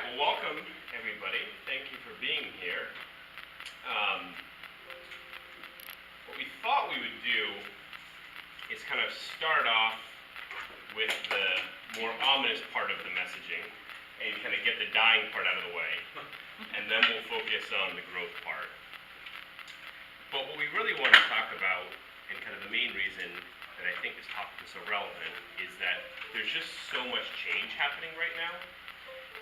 well, welcome everybody. Thank you for being here. What we thought we would do is kind of start off with the more ominous part of the messaging and kind of get the dying part out of the way, and then we'll focus on the growth part. But what we really want to talk about, and kind of the main reason that I think this topic is so relevant, is that there's just so much change happening right now.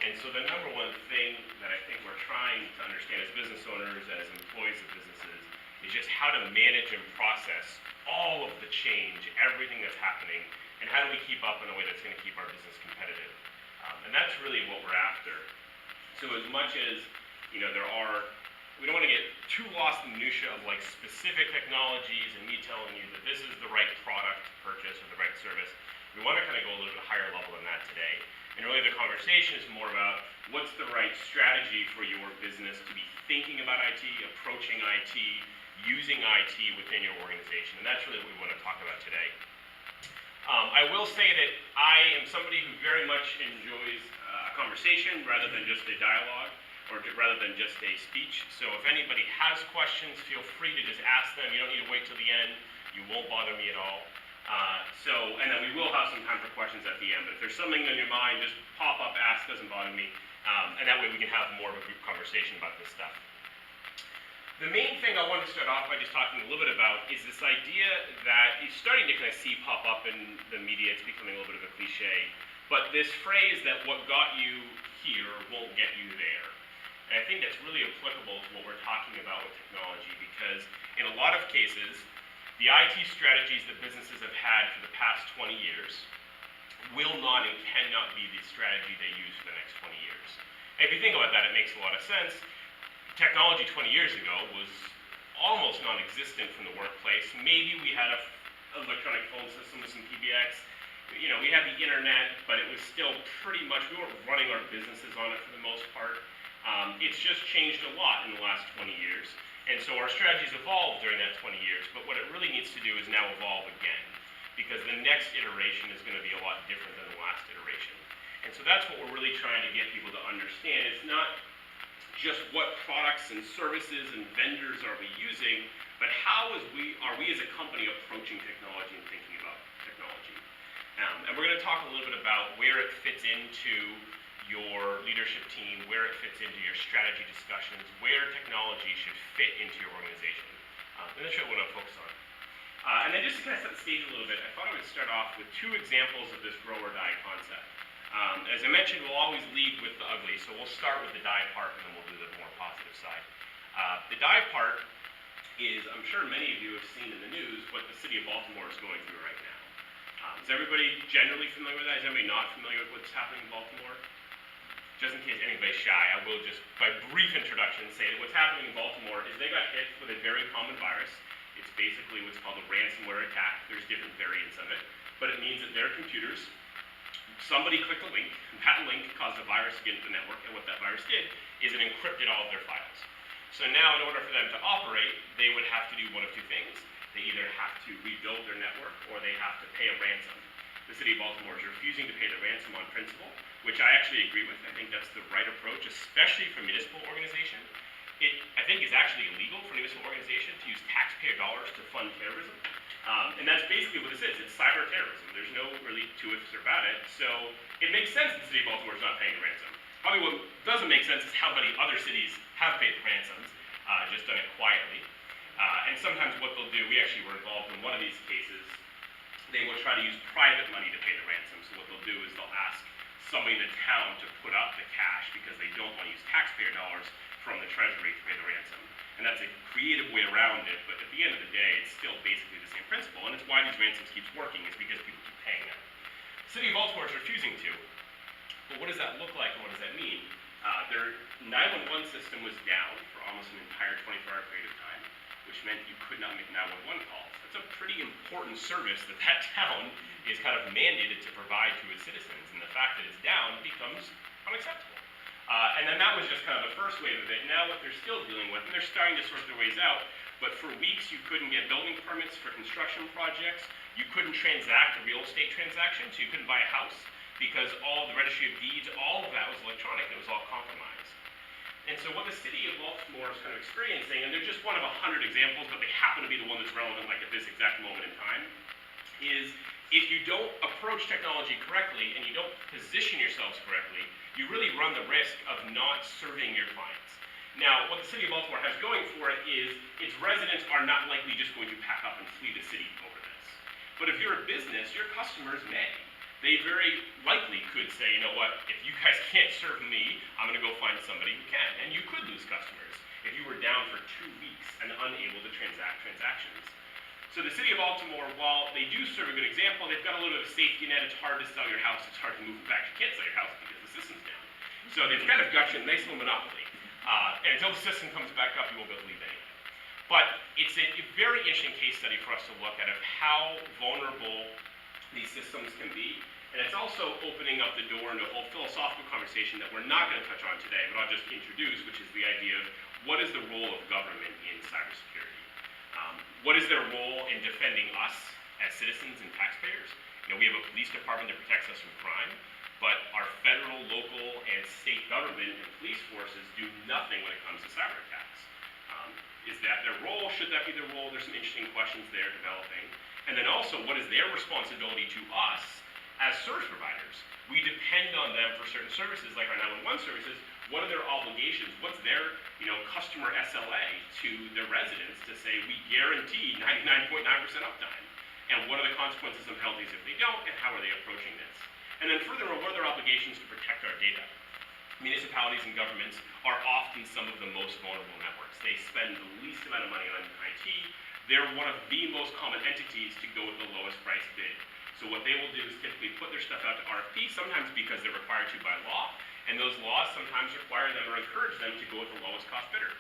And so the number one thing that I think we're trying to understand as business owners, as employees of businesses, is just how to manage and process all of the change, everything that's happening, and how do we keep up in a way that's going to keep our business competitive. And that's really what we're after. So as much as, we don't want to get too lost in the minutia of like specific technologies and me telling you that this is the right product to purchase or the right service. We want to kind of go a little bit higher level than that today. And really the conversation is more about what's the right strategy for your business to be thinking about IT, approaching IT, using IT within your organization. And that's really what we want to talk about today. I will say that I am somebody who very much enjoys a conversation rather than just a dialogue, or rather than just a speech. So if anybody has questions, feel free to just ask them. You don't need to wait till the end. You won't bother me at all. And then we will have some time for questions at the end. But if there's something in your mind, just pop up, ask, doesn't bother me. And that way we can have more of a group conversation about this stuff. The main thing I want to start off by just talking a little bit about is this idea that you're starting to kind of see pop up in the media. It's becoming a little bit of a cliche. But this phrase that what got you here won't get you there. And I think that's really applicable to what we're talking about with technology, because in a lot of cases, the IT strategies that businesses have had for the past 20 years will not and cannot be the strategy they use for the next 20 years. And if you think about that, it makes a lot of sense. Technology 20 years ago was almost non-existent from the workplace. Maybe we had an electronic phone system with some PBX. We had the internet, but it was still pretty much, we weren't running our businesses on it for the most part. It's just changed a lot in the last 20 years. And so our strategies evolved during that 20 years, but what it really needs to do is now evolve again, because the next iteration is going to be a lot different than the last iteration. And so that's what we're really trying to get people to understand. It's not just what products and services and vendors are we using, but how are we as a company approaching technology and thinking about technology. And we're going to talk a little bit about where it fits into your leadership team, where it fits into your strategy discussions, where technology should fit into your organization. And that's what I want to focus on. And then just to kind of set the stage a little bit, I thought I would start off with two examples of this grow or die concept. As I mentioned, we'll always lead with the ugly, so we'll start with the die part and then we'll do the more positive side. The die part is, I'm sure many of you have seen in the news what the city of Baltimore is going through right now. Is everybody generally familiar with that? Is everybody not familiar with what's happening in Baltimore? Just in case anybody's shy, I will just, by brief introduction, say that what's happening in Baltimore is they got hit with a very common virus. It's basically what's called a ransomware attack. There's different variants of it, but it means that their computers, somebody clicked a link, and that link caused a virus to get into the network, and what that virus did is it encrypted all of their files. So now, in order for them to operate, they would have to do one of two things. They either have to rebuild their network, or they have to pay a ransom. The city of Baltimore is refusing to pay the ransom on principle, which I actually agree with. I think that's the right approach, especially for municipal organization. I think it's actually illegal for a municipal organization to use taxpayer dollars to fund terrorism. And that's basically what this is. It's cyber terrorism. There's no really two ifs or about it. So it makes sense that the city of Baltimore is not paying the ransom. Probably what doesn't make sense is how many other cities have paid the ransoms, just done it quietly. And sometimes what they'll do, we actually were involved in one of these cases, they will try to use private money to pay the ransom. So what they'll do is they'll ask somebody in the town to put up the cash because they don't want to use taxpayer dollars from the treasury to pay the ransom. And that's a creative way around it, but at the end of the day, it's still basically the same principle, and it's why these ransoms keep working, is because people keep paying them. The city of Baltimore is refusing to, but what does that look like and what does that mean? Their 911 system was down for almost an entire 24-hour period of time, which meant you could not make 911 calls. That's a pretty important service that town is kind of mandated to provide to its citizens, and the fact that it's down becomes unacceptable. And then that was just kind of the first wave of it. Now what they're still dealing with, and they're starting to sort their ways out, but for weeks you couldn't get building permits for construction projects, you couldn't transact a real estate transaction, so you couldn't buy a house because all the registry of deeds, all of that was electronic, it was all compromised. And so what the city of Baltimore is kind of experiencing, and they're just one of 100 examples, but they happen to be the one that's relevant like at this exact moment in time, is if you don't approach technology correctly and you don't position yourselves correctly, you really run the risk of not serving your clients. Now, what the city of Baltimore has going for it is its residents are not likely just going to pack up and flee the city over this. But if you're a business, your customers may. They very likely could say, you know what, if you guys can't serve me, I'm going to go find somebody who can. And you could lose customers if you were down for 2 weeks and unable to transact transactions. So the city of Baltimore, while they do serve a good example, they've got a little bit of a safety net. It's hard to sell your house. It's hard to move it back. You can't sell your house because the system's down. So they've kind of got you a nice little monopoly. And until the system comes back up, you won't be able to leave anyway. But it's a very interesting case study for us to look at of how vulnerable these systems can be. And it's also opening up the door into a whole philosophical conversation that we're not going to touch on today, but I'll just introduce, which is the idea of what is the role of government in cybersecurity? What is their role in defending us as citizens and taxpayers? You know, we have a police department that protects us from crime, but our federal, local, and state government and police forces do nothing when it comes to cyber attacks. Is that their role? Should that be their role? There's some interesting questions there developing. And then also, what is their responsibility to us as service providers? We depend on them for certain services, like our 911 services. What are their obligations? What's their, customer SLA to their residents to say we guarantee 99.9% uptime? And what are the consequences and penalties if they don't? And how are they approaching this? And then furthermore, what are their obligations to protect our data? Municipalities and governments are often some of the most vulnerable networks. They spend the least amount of money on IT. They're one of the most common entities to go with the lowest price bid. So what they will do is typically put their stuff out to RFP, sometimes because they're required to by law, and those laws sometimes require them or encourage them to go with the lowest cost bidder.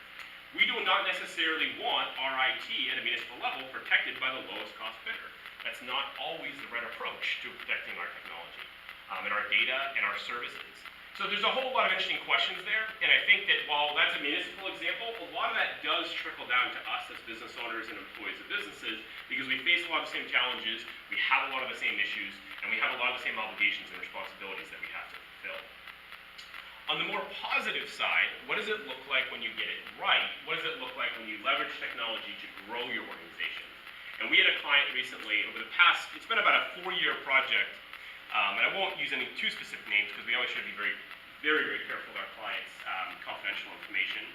We do not necessarily want our IT at a municipal level protected by the lowest cost bidder. That's not always the right approach to protecting our technology, and our data and our services. So there's a whole lot of interesting questions there, and I think that while that's a municipal example, a lot of that does trickle down to us as business owners and employees of businesses, because we face a lot of the same challenges, we have a lot of the same issues, and we have a lot of the same obligations and responsibilities that we have to fulfill. On the more positive side, what does it look like when you get it right? What does it look like when you leverage technology to grow your organization? And we had a client recently, over the past, it's been about a 4-year project, and I won't use any too specific names because we always should be very, very, very careful with our clients' confidential information.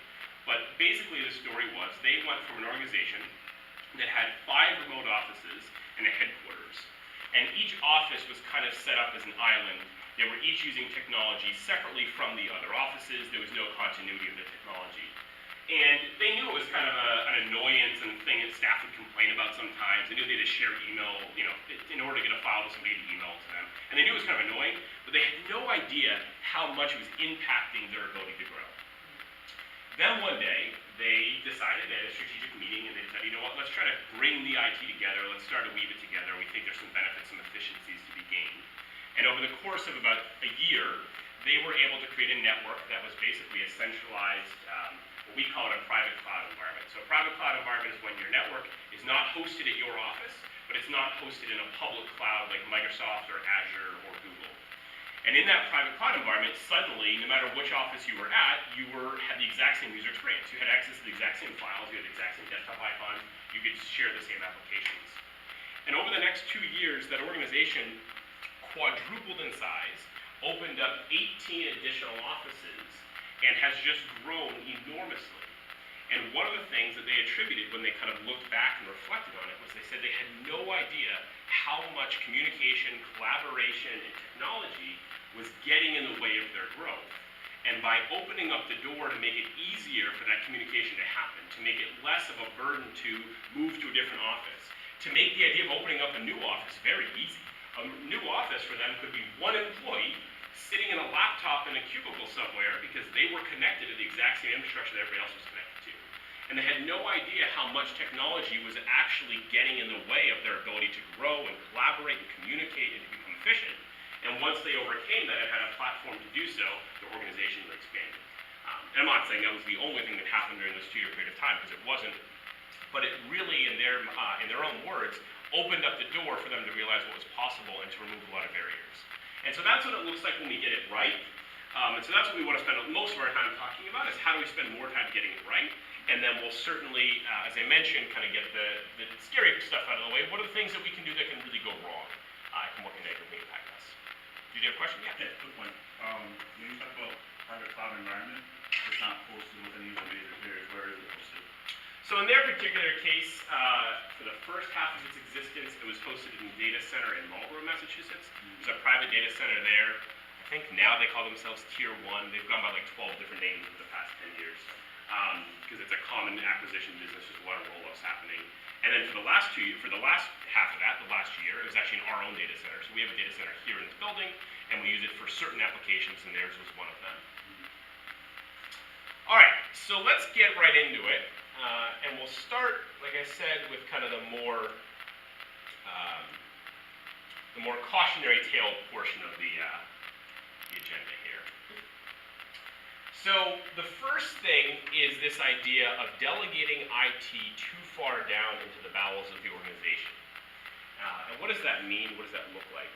But basically the story was they went from an organization that had 5 remote offices and a headquarters. And each office was kind of set up as an island. They were each using technology separately from the other offices. There was no continuity of the technology. And they knew it was kind of an annoyance and thing that staff would complain about sometimes. They knew they had to share email, in order to get a file to somebody to email to them. And they knew it was kind of annoying, but they had no idea how much it was impacting their ability to grow. Then one day, they decided, they had a strategic meeting, and they said, you know what, let's try to bring the IT together, let's start to weave it together. We think there's some benefits, some efficiencies to be gained. And over the course of about a year, they were able to create a network that was basically a centralized, what we call it a private cloud environment. So a private cloud environment is when your network is not hosted at your office, but it's not hosted in a public cloud like Microsoft or Azure or Google. And in that private cloud environment, suddenly, no matter which office you were at, you had the exact same user experience. You had access to the exact same files, you had the exact same desktop icons, you could share the same applications. And over the next 2 years, that organization quadrupled in size, opened up 18 additional offices, and has just grown enormously. And one of the things that they attributed when they kind of looked back and reflected on it was they said they had no idea how much communication, collaboration, and technology was getting in the way of their growth. And by opening up the door to make it easier for that communication to happen, to make it less of a burden to move to a different office, to make the idea of opening up a new office very easy. A new office for them could be one employee sitting in a laptop in a cubicle somewhere because they were connected to the exact same infrastructure that everybody else was connected to. And they had no idea how much technology was actually getting in the way of their ability to grow and collaborate and communicate and to become efficient. And once they overcame that and had a platform to do so, their organization expanded. And I'm not saying that was the only thing that happened during this 2-year period of time, because it wasn't. But it really, in their own words, opened up the door for them to realize what was possible and to remove a lot of barriers. And so that's what it looks like when we get it right. And so that's what we want to spend most of our time talking about, is how do we spend more time getting it right. And then we'll certainly, as I mentioned, kind of get the scary stuff out of the way. What are the things that we can do that can really go wrong and what can negatively impact us? Did you have a question? Yeah. Yeah, quick one. When you talk about private cloud environment, it's not posted with any of the major carriers. Where is it posted? So in their particular case, for the first half of its existence, it was hosted in a data center in Marlborough, Massachusetts. There's a private data center there. I think now they call themselves Tier 1. They've gone by like 12 different names over the past 10 years because it's a common acquisition business. There's a lot of roll-ups happening. And then for the last half of that, the last year, it was actually in our own data center. So we have a data center here in this building, and we use it for certain applications, and theirs was one of them. All right, so let's get right into it. And we'll start, like I said, with kind of the more cautionary tale portion of the agenda here. So the first thing is this idea of delegating IT too far down into the bowels of the organization. And what does that mean? What does that look like?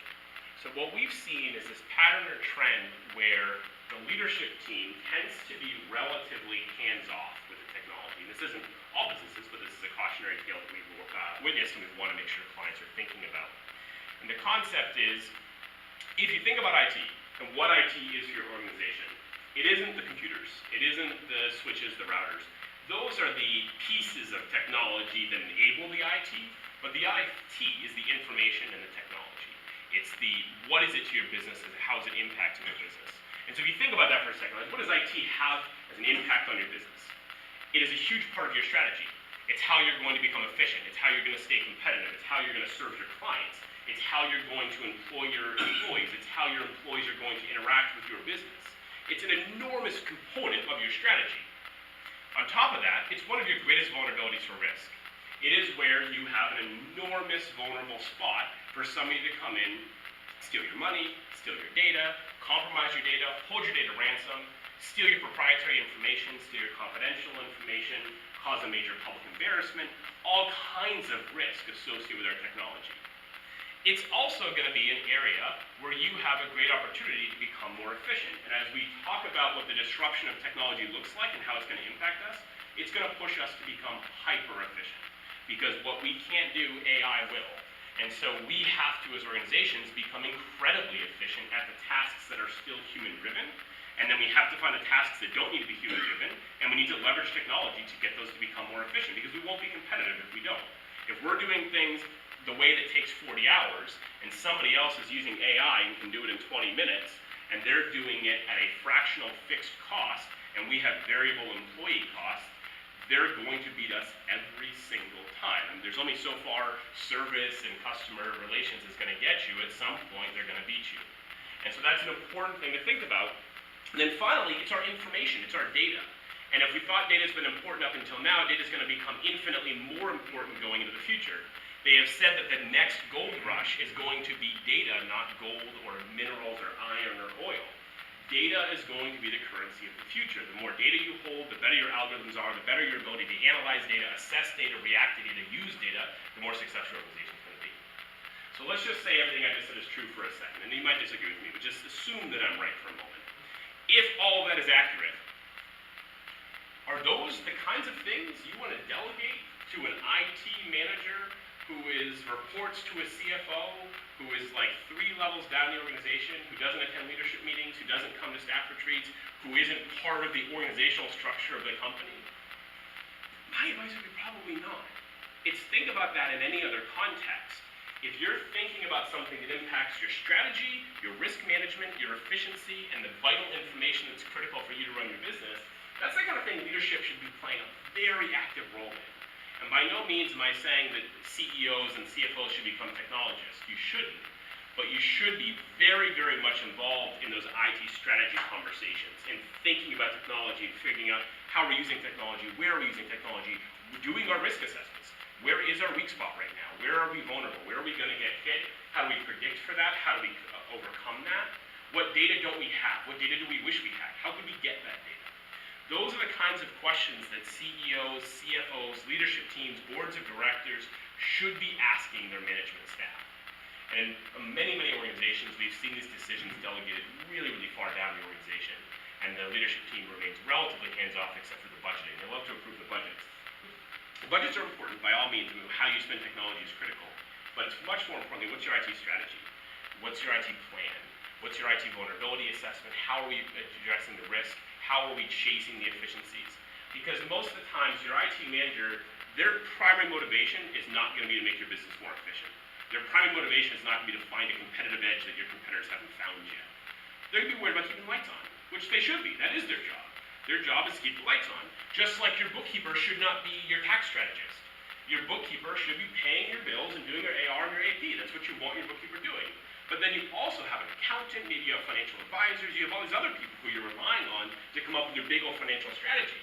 So what we've seen is this pattern or trend where the leadership team tends to be relatively hands-off with the technology. This isn't all businesses, but this is a cautionary tale that we've witnessed and we want to make sure clients are thinking about. And the concept is, if you think about IT and what IT is for your organization, it isn't the computers, it isn't the switches, the routers. Those are the pieces of technology that enable the IT, but the IT is the information and the technology. It's the, what is it to your business and how is it impacting your business? And so if you think about that for a second, like, what does IT have as an impact on your business? It is a huge part of your strategy. It's how you're going to become efficient. It's how you're going to stay competitive. It's how you're going to serve your clients. It's how you're going to employ your employees. It's how your employees are going to interact with your business. It's an enormous component of your strategy. On top of that, it's one of your greatest vulnerabilities for risk. It is where you have an enormous vulnerable spot for somebody to come in, steal your money, steal your data, compromise your data, hold your data ransom, steal your proprietary information, steal your confidential information, cause a major public embarrassment, all kinds of risk associated with our technology. It's also going to be an area where you have a great opportunity to become more efficient. And as we talk about what the disruption of technology looks like and how it's going to impact us, it's going to push us to become hyper-efficient. Because what we can't do, AI will. And so we have to, as organizations, become incredibly efficient at the tasks that are still human-driven. And then we have to find the tasks that don't need to be human-driven, and we need to leverage technology to get those to become more efficient, because we won't be competitive if we don't. If we're doing things the way that takes 40 hours, and somebody else is using AI and can do it in 20 minutes, and they're doing it at a fractional fixed cost, and we have variable employee costs, they're going to beat us every single time. And there's only so far service and customer relations is going to get you. At some point, they're going to beat you. And so that's an important thing to think about. And then finally, it's our information, it's our data. And if we thought data has been important up until now, data is going to become infinitely more important going into the future. They have said that the next gold rush is going to be data, not gold or minerals or iron or oil. Data is going to be the currency of the future. The more data you hold, the better your algorithms are, the better your ability to analyze data, assess data, react to data, use data, the more successful your organization is going to be. So let's just say everything I just said is true for a second, and you might disagree with me, but just assume that I'm right for a moment. If all of that is accurate, are those the kinds of things you want to delegate to an IT manager who reports to a CFO, who is like 3 levels down the organization, who doesn't attend leadership meetings, who doesn't come to staff retreats, who isn't part of the organizational structure of the company? My advice would be probably not. It's think about that in any other context. If you're thinking about something that impacts your strategy, your risk management, your efficiency, and the vital information that's critical for you to run your business, that's the kind of thing leadership should be playing a very active role in. And by no means am I saying that CEOs and CFOs should become technologists. You shouldn't. But you should be very, very much involved in those IT strategy conversations and thinking about technology and figuring out how we're using technology, where are we using technology, doing our risk assessments. Where is our weak spot right now? Where are we vulnerable? Where are we going to get hit? How do we predict for that? How do we overcome that? What data don't we have? What data do we wish we had? How could we get that data? Those are the kinds of questions that CEOs, CFOs, leadership teams, boards of directors should be asking their management staff. And in many, many organizations, we've seen these decisions delegated really, really far down the organization, and the leadership team remains relatively hands-off except for the budgeting. They love to approve the budgets. The budgets are important by all means. I mean, how you spend technology is critical, but it's much more importantly, what's your IT strategy? What's your IT plan? What's your IT vulnerability assessment? How are we addressing the risk? How are we chasing the efficiencies? Because most of the times, your IT manager, their primary motivation is not going to be to make your business more efficient. Their primary motivation is not going to be to find a competitive edge that your competitors haven't found yet. They're going to be worried about keeping lights on, which they should be. That is their job. Their job is to keep the lights on. Just like your bookkeeper should not be your tax strategist. Your bookkeeper should be paying your bills and doing your AR and your AP. That's what you want your bookkeeper doing. But then you also have an accountant, maybe you have financial advisors, you have all these other people who you're relying on to come up with your big old financial strategy.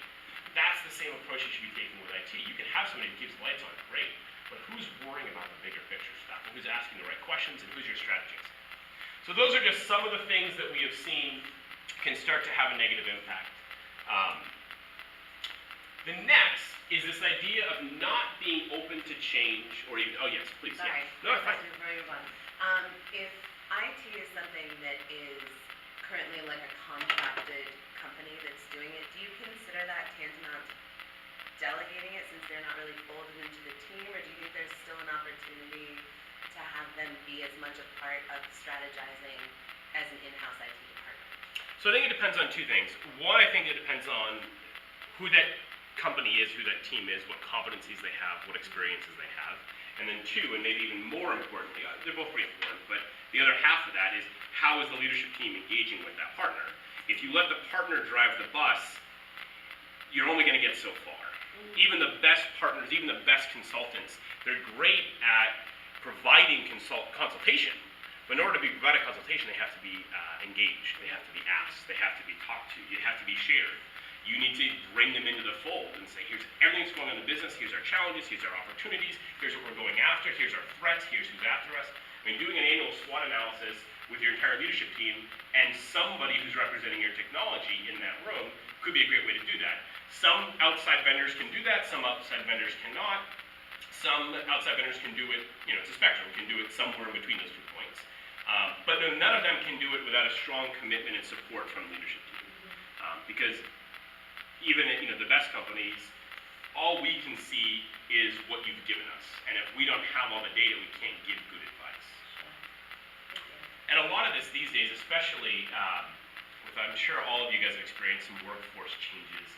That's the same approach you should be taking with IT. You can have somebody who keeps the lights on, great. But who's worrying about the bigger picture stuff? And who's asking the right questions? And who's your strategist? So those are just some of the things that we have seen can start to have a negative impact. The next is this idea of not being open to change, or even, oh yes, please. Sorry. Yeah. No, it's fine. Very good one. If IT is something that is currently like a contracted company that's doing it, do you consider that tantamount to delegating it since they're not really folded into the team, or do you think there's still an opportunity to have them be as much a part of strategizing as an in-house IT department? So I think it depends on two things. One, I think it depends on who that company is, who that team is, what competencies they have, what experiences they have. And then two, and maybe even more importantly, they're both pretty important, but the other half of that is how is the leadership team engaging with that partner? If you let the partner drive the bus, you're only going to get so far. Even the best partners, even the best consultants, they're great at providing consultation. But in order to provide a consultation, they have to be engaged. They have to be asked. They have to be talked to. It has to be shared. You need to bring them into the fold and say, here's everything that's going on in the business. Here's our challenges. Here's our opportunities. Here's what we're going after. Here's our threats. Here's who's after us. I mean, doing an annual SWOT analysis with your entire leadership team and somebody who's representing your technology in that room could be a great way to do that. Some outside vendors can do that, some outside vendors cannot. Some outside vendors can do it, it's a spectrum, can do it somewhere in between those 2 points. But none of them can do it without a strong commitment and support from the leadership team. Because even at the best companies, all we can see is what you've given us. And if we don't have all the data, we can't give good advice. And a lot of this these days, especially I'm sure all of you guys have experienced some workforce changes.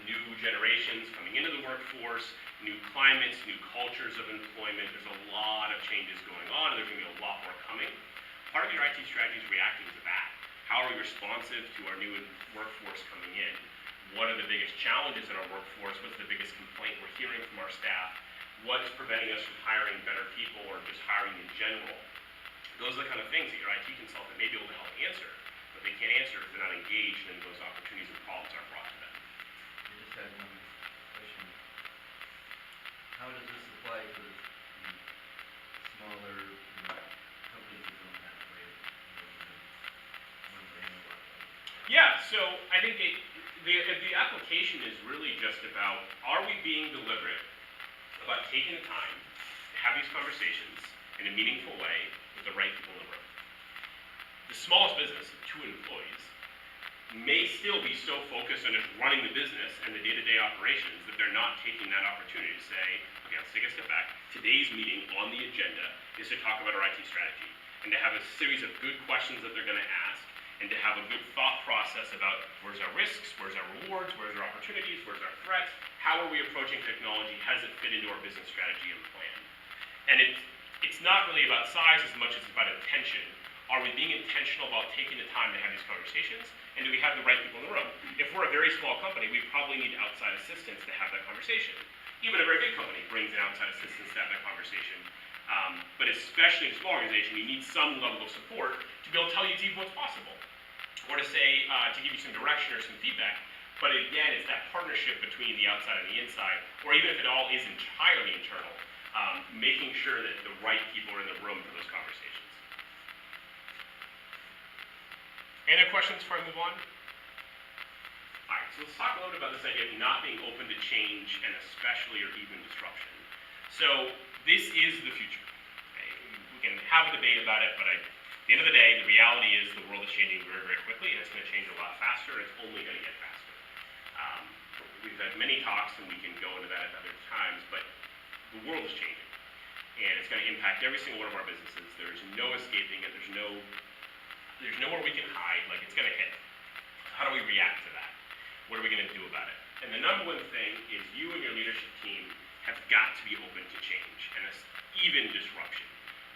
New generations coming into the workforce, new climates, new cultures of employment. There's a lot of changes going on, and there's going to be a lot more coming. Part of your IT strategy is reacting to that. How are we responsive to our new workforce coming in? What are the biggest challenges in our workforce? What's the biggest complaint we're hearing from our staff? What's preventing us from hiring better people or just hiring in general? Those are the kind of things that your IT consultant may be able to help answer, but they can't answer if they're not engaged and those opportunities and problems aren't brought to them. I just had one question. How does this apply to the smaller companies that don't have one brand of work? Yeah, so I think the application is really just about, are we being deliberate about taking the time to have these conversations in a meaningful way with the right people in the room? The smallest business, 2 employees, may still be so focused on just running the business and the day-to-day operations that they're not taking that opportunity to say, okay, let's take a step back. Today's meeting on the agenda is to talk about our IT strategy and to have a series of good questions that they're going to ask and to have a good thought process about where's our risks, where's our rewards, where's our opportunities, where's our threats, how are we approaching technology, how does it fit into our business strategy and plan. And it's not really about size as much as it's about intention. Are we being intentional about taking the time to have these conversations? And do we have the right people in the room? If we're a very small company, we probably need outside assistance to have that conversation. Even a very big company brings in outside assistance to have that conversation. But especially in a small organization, you need some level of support to be able to tell you what's possible. Or to say, to give you some direction or some feedback. But again, it's that partnership between the outside and the inside, or even if it all is entirely internal, making sure that the right people are in the room for those conversations. Any other questions before I move on? All right, so let's talk a little bit about this idea of not being open to change and especially or even disruption. So this is the future. Okay? we can have a debate about it, but at the end of the day, the reality is the world is changing very, very quickly, and it's going to change a lot faster, and it's only going to get faster. We've had many talks, and we can go into that at other times, but the world is changing, and it's going to impact every single one of our businesses. There's no escaping it. There's nowhere we can hide. Like, it's going to hit. How do we react to that? What are we going to do about it? And the number one thing is you and your leadership team have got to be open to change, and it's even disruption.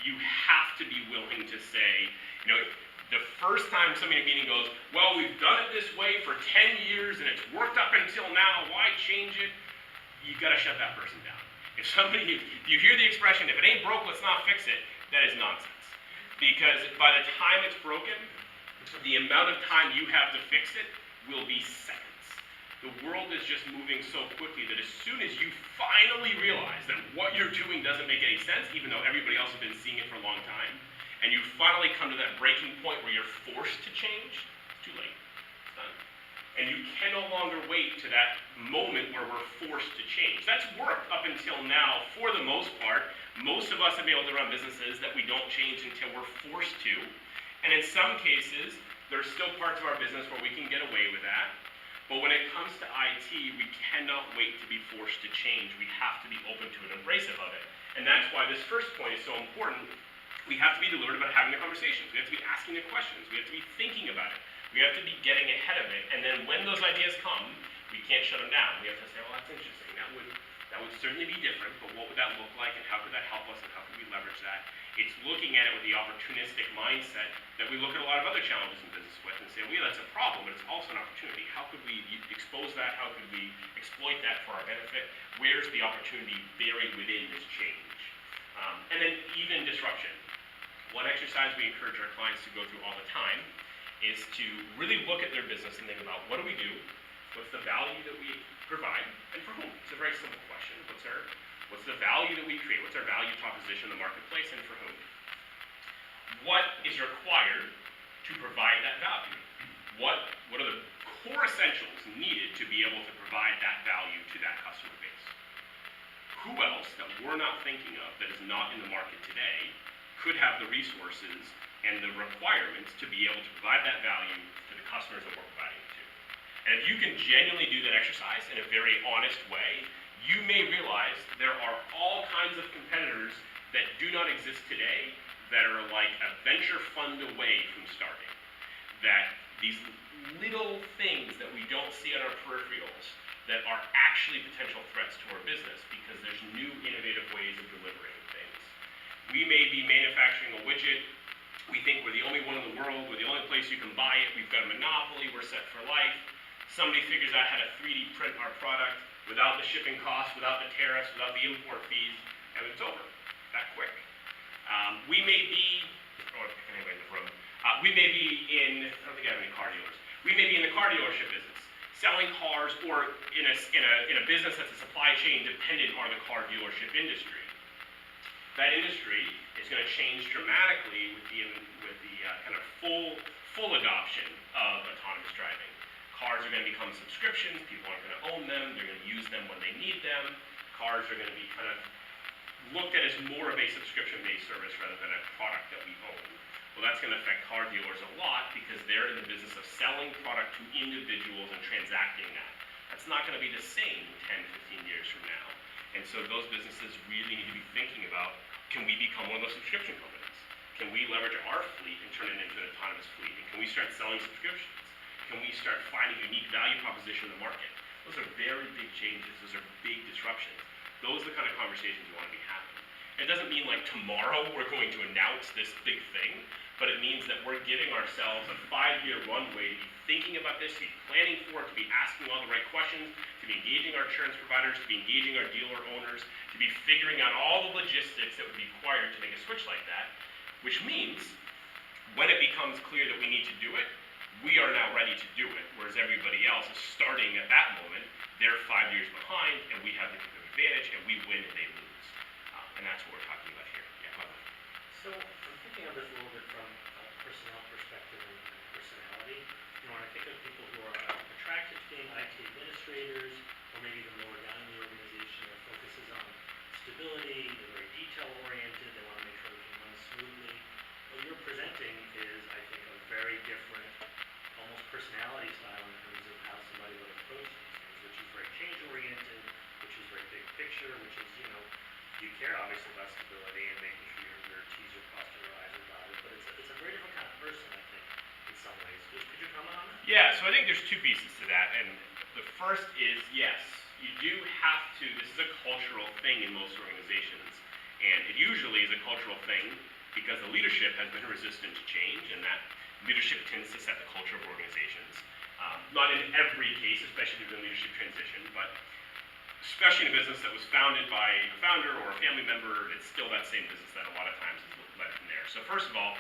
You have to be willing to say, the first time somebody in a meeting goes, well, we've done it this way for 10 years and it's worked up until now, why change it? You've got to shut that person down. If you hear the expression, if it ain't broke, let's not fix it, that is nonsense. Because by the time it's broken, the amount of time you have to fix it will be seconds. The world is just moving so quickly that as soon as you finally realize that what you're doing doesn't make any sense, even though everybody else has been seeing it for a long time, and you finally come to that breaking point where you're forced to change, it's too late. It's done. And you can no longer wait to that moment where we're forced to change. That's worked up until now for the most part. Most of us have been able to run businesses that we don't change until we're forced to. And in some cases, there's still parts of our business where we can get away with that. But when it comes to IT, we cannot wait to be forced to change. We have to be open to and embracive of it. And that's why this first point is so important. We have to be deliberate about having the conversations. We have to be asking the questions. We have to be thinking about it. We have to be getting ahead of it. And then when those ideas come, we can't shut them down. We have to say, well, that's interesting. That would certainly be different, but what would that look like, and how could that help us, and how could we leverage that? It's looking at it with the opportunistic mindset that we look at a lot of other challenges in business with and say, well, yeah, that's a problem, but it's also an opportunity. How could we expose that? How could we exploit that for our benefit? Where's the opportunity buried within this change? And then even disruption. One exercise we encourage our clients to go through all the time is to really look at their business and think about, what do we do? What's the value that we provide, and for whom? It's a very simple question. What's the value that we create? What's our value proposition in the marketplace, and for whom? What is required to provide that value? What are the core essentials needed to be able to provide that value to that customer base? Who else that we're not thinking of, that is not in the market today, could have the resources and the requirements to be able to provide that value to the customers that we're providing it to? And if you can genuinely do that exercise in a very honest way, you may realize there are all kinds of competitors that do not exist today that are like a venture fund away from starting. That these little things that we don't see on our peripherals that are actually potential threats to our business because there's new innovative ways of delivering things. We may be manufacturing a widget. We think we're the only one in the world. We're the only place you can buy it. We've got a monopoly. We're set for life. Somebody figures out how to 3D print our product without the shipping costs, without the tariffs, without the import fees, and it's over that quick. We may be, or anyway in the room, we may be in, I don't think I have any car dealers. We may be in the car dealership business, selling cars, or in a business that's a supply chain dependent on the car dealership industry. That industry is going to change dramatically with the kind of full adoption of autonomous driving. Cars are going to become subscriptions. People aren't going to own them. They're going to use them when they need them. Cars are going to be kind of looked at as more of a subscription-based service rather than a product that we own. Well, that's going to affect car dealers a lot because they're in the business of selling product to individuals and transacting that. That's not going to be the same 10, 15 years from now. And so those businesses really need to be thinking about, can we become one of those subscription companies? Can we leverage our fleet and turn it into an autonomous fleet? And can we start selling subscriptions? Can we start finding unique value proposition in the market? Those are very big changes. Those are big disruptions. Those are the kind of conversations we want to be having. It doesn't mean like tomorrow we're going to announce this big thing, but it means that we're giving ourselves a 5-year runway to be thinking about this, to be planning for it, to be asking all the right questions, to be engaging our insurance providers, to be engaging our dealer owners, to be figuring out all the logistics that would be required to make a switch like that, which means when it becomes clear that we need to do it, we are now ready to do it, whereas everybody else is starting at that moment. They're 5 years behind, and we have the competitive advantage, and we win and they lose. And that's what we're talking about here. Yeah, Bubba. So I'm thinking of this a little bit from a personnel perspective and personality. When I think of people who are attracted to being IT administrators, or maybe even lower down in the organization, their focus is on stability, they're very detail oriented, they want to make sure everything runs smoothly. presenting is, I think, a very different, almost personality style in terms of how somebody would approach these things, which is very change-oriented, which is very big picture, which is, you care obviously about stability and making sure your T's are crossed and your I's are dotted, but it's a very different kind of person, I think, in some ways. Could you comment on that? Yeah, so I think there's two pieces to that, and the first is, yes, you do have to, this is a cultural thing in most organizations, and it usually is a cultural thing because the leadership has been resistant to change, and that leadership tends to set the culture of organizations. Not in every case, especially during leadership transition, but especially in a business that was founded by a founder or a family member, it's still that same business that a lot of times is led from there. So first of all,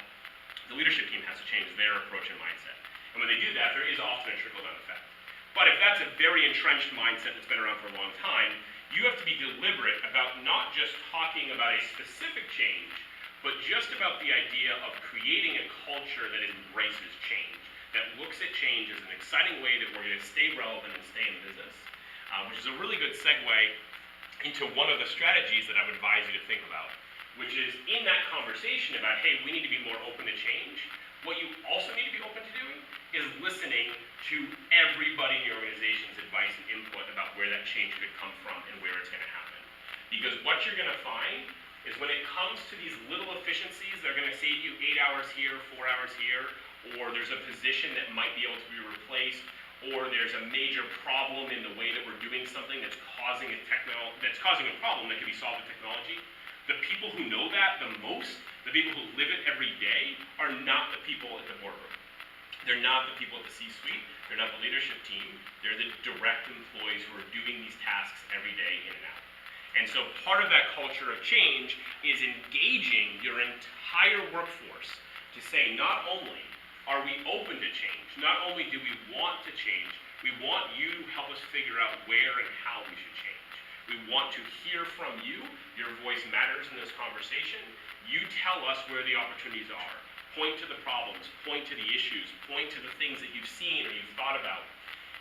the leadership team has to change their approach and mindset. And when they do that, there is often a trickle-down effect. But if that's a very entrenched mindset that's been around for a long time, you have to be deliberate about not just talking about a specific change, but just about the idea of creating a culture that embraces change, that looks at change as an exciting way that we're going to stay relevant and stay in business, which is a really good segue into one of the strategies that I would advise you to think about, which is in that conversation about, hey, we need to be more open to change, what you also need to be open to doing is listening to everybody in your organization's advice and input about where that change could come from and where it's going to happen. Because what you're going to find is when it comes to these little efficiencies, they're going to save you 8 hours here, 4 hours here, or there's a position that might be able to be replaced, or there's a major problem in the way that we're doing something that's causing a problem that can be solved with technology. The people who know that the most, the people who live it every day, are not the people at the boardroom. They're not the people at the C-suite. They're not the leadership team. They're the direct employees who are doing these tasks every day in and out. And so part of that culture of change is engaging your entire workforce to say, not only are we open to change, not only do we want to change, we want you to help us figure out where and how we should change. We want to hear from you. Your voice matters in this conversation. You tell us where the opportunities are. Point to the problems, point to the issues, point to the things that you've seen or you've thought about.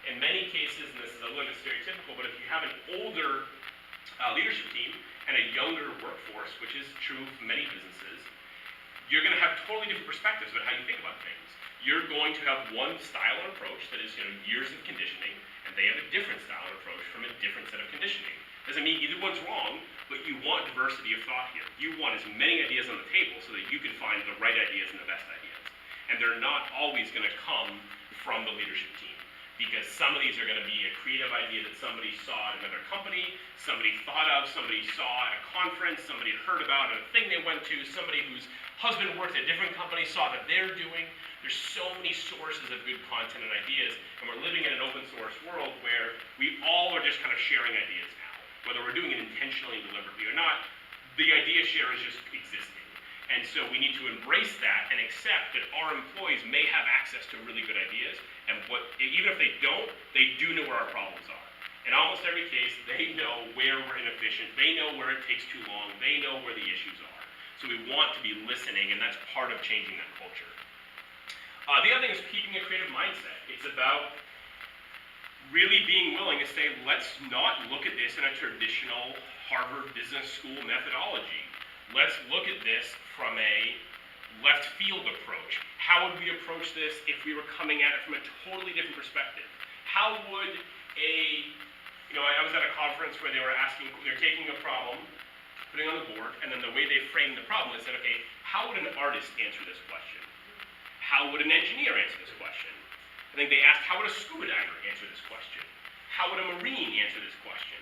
In many cases, and this is a little bit stereotypical, but if you have an older leadership team and a younger workforce, which is true for many businesses, you're going to have totally different perspectives about how you think about things. You're going to have one style and approach that is years of conditioning, and they have a different style and approach from a different set of conditioning. Doesn't mean either one's wrong, but you want diversity of thought here. You want as many ideas on the table so that you can find the right ideas and the best ideas. And they're not always going to come from the leadership team, because some of these are going to be a creative idea that somebody saw at another company, somebody thought of, somebody saw at a conference, somebody heard about at a thing they went to, somebody whose husband worked at a different company saw that they're doing. There's so many sources of good content and ideas, and we're living in an open source world where we all are just kind of sharing ideas now. Whether we're doing it intentionally and deliberately or not, the idea share is just existing. And so we need to embrace that and accept that our employees may have access to really good ideas, and even if they don't, they do know where our problems are. In almost every case, they know where we're inefficient, they know where it takes too long, they know where the issues are. So we want to be listening, and that's part of changing that culture. The other thing is keeping a creative mindset. It's about really being willing to say, let's not look at this in a traditional Harvard Business School methodology. Let's look at this from a left field approach. How would we approach this if we were coming at it from a totally different perspective? How would I was at a conference where they were taking a problem, putting it on the board, and then the way they framed the problem is that, okay, how would an artist answer this question? How would an engineer answer this question? I think they asked, how would a scuba diver answer this question? How would a marine answer this question?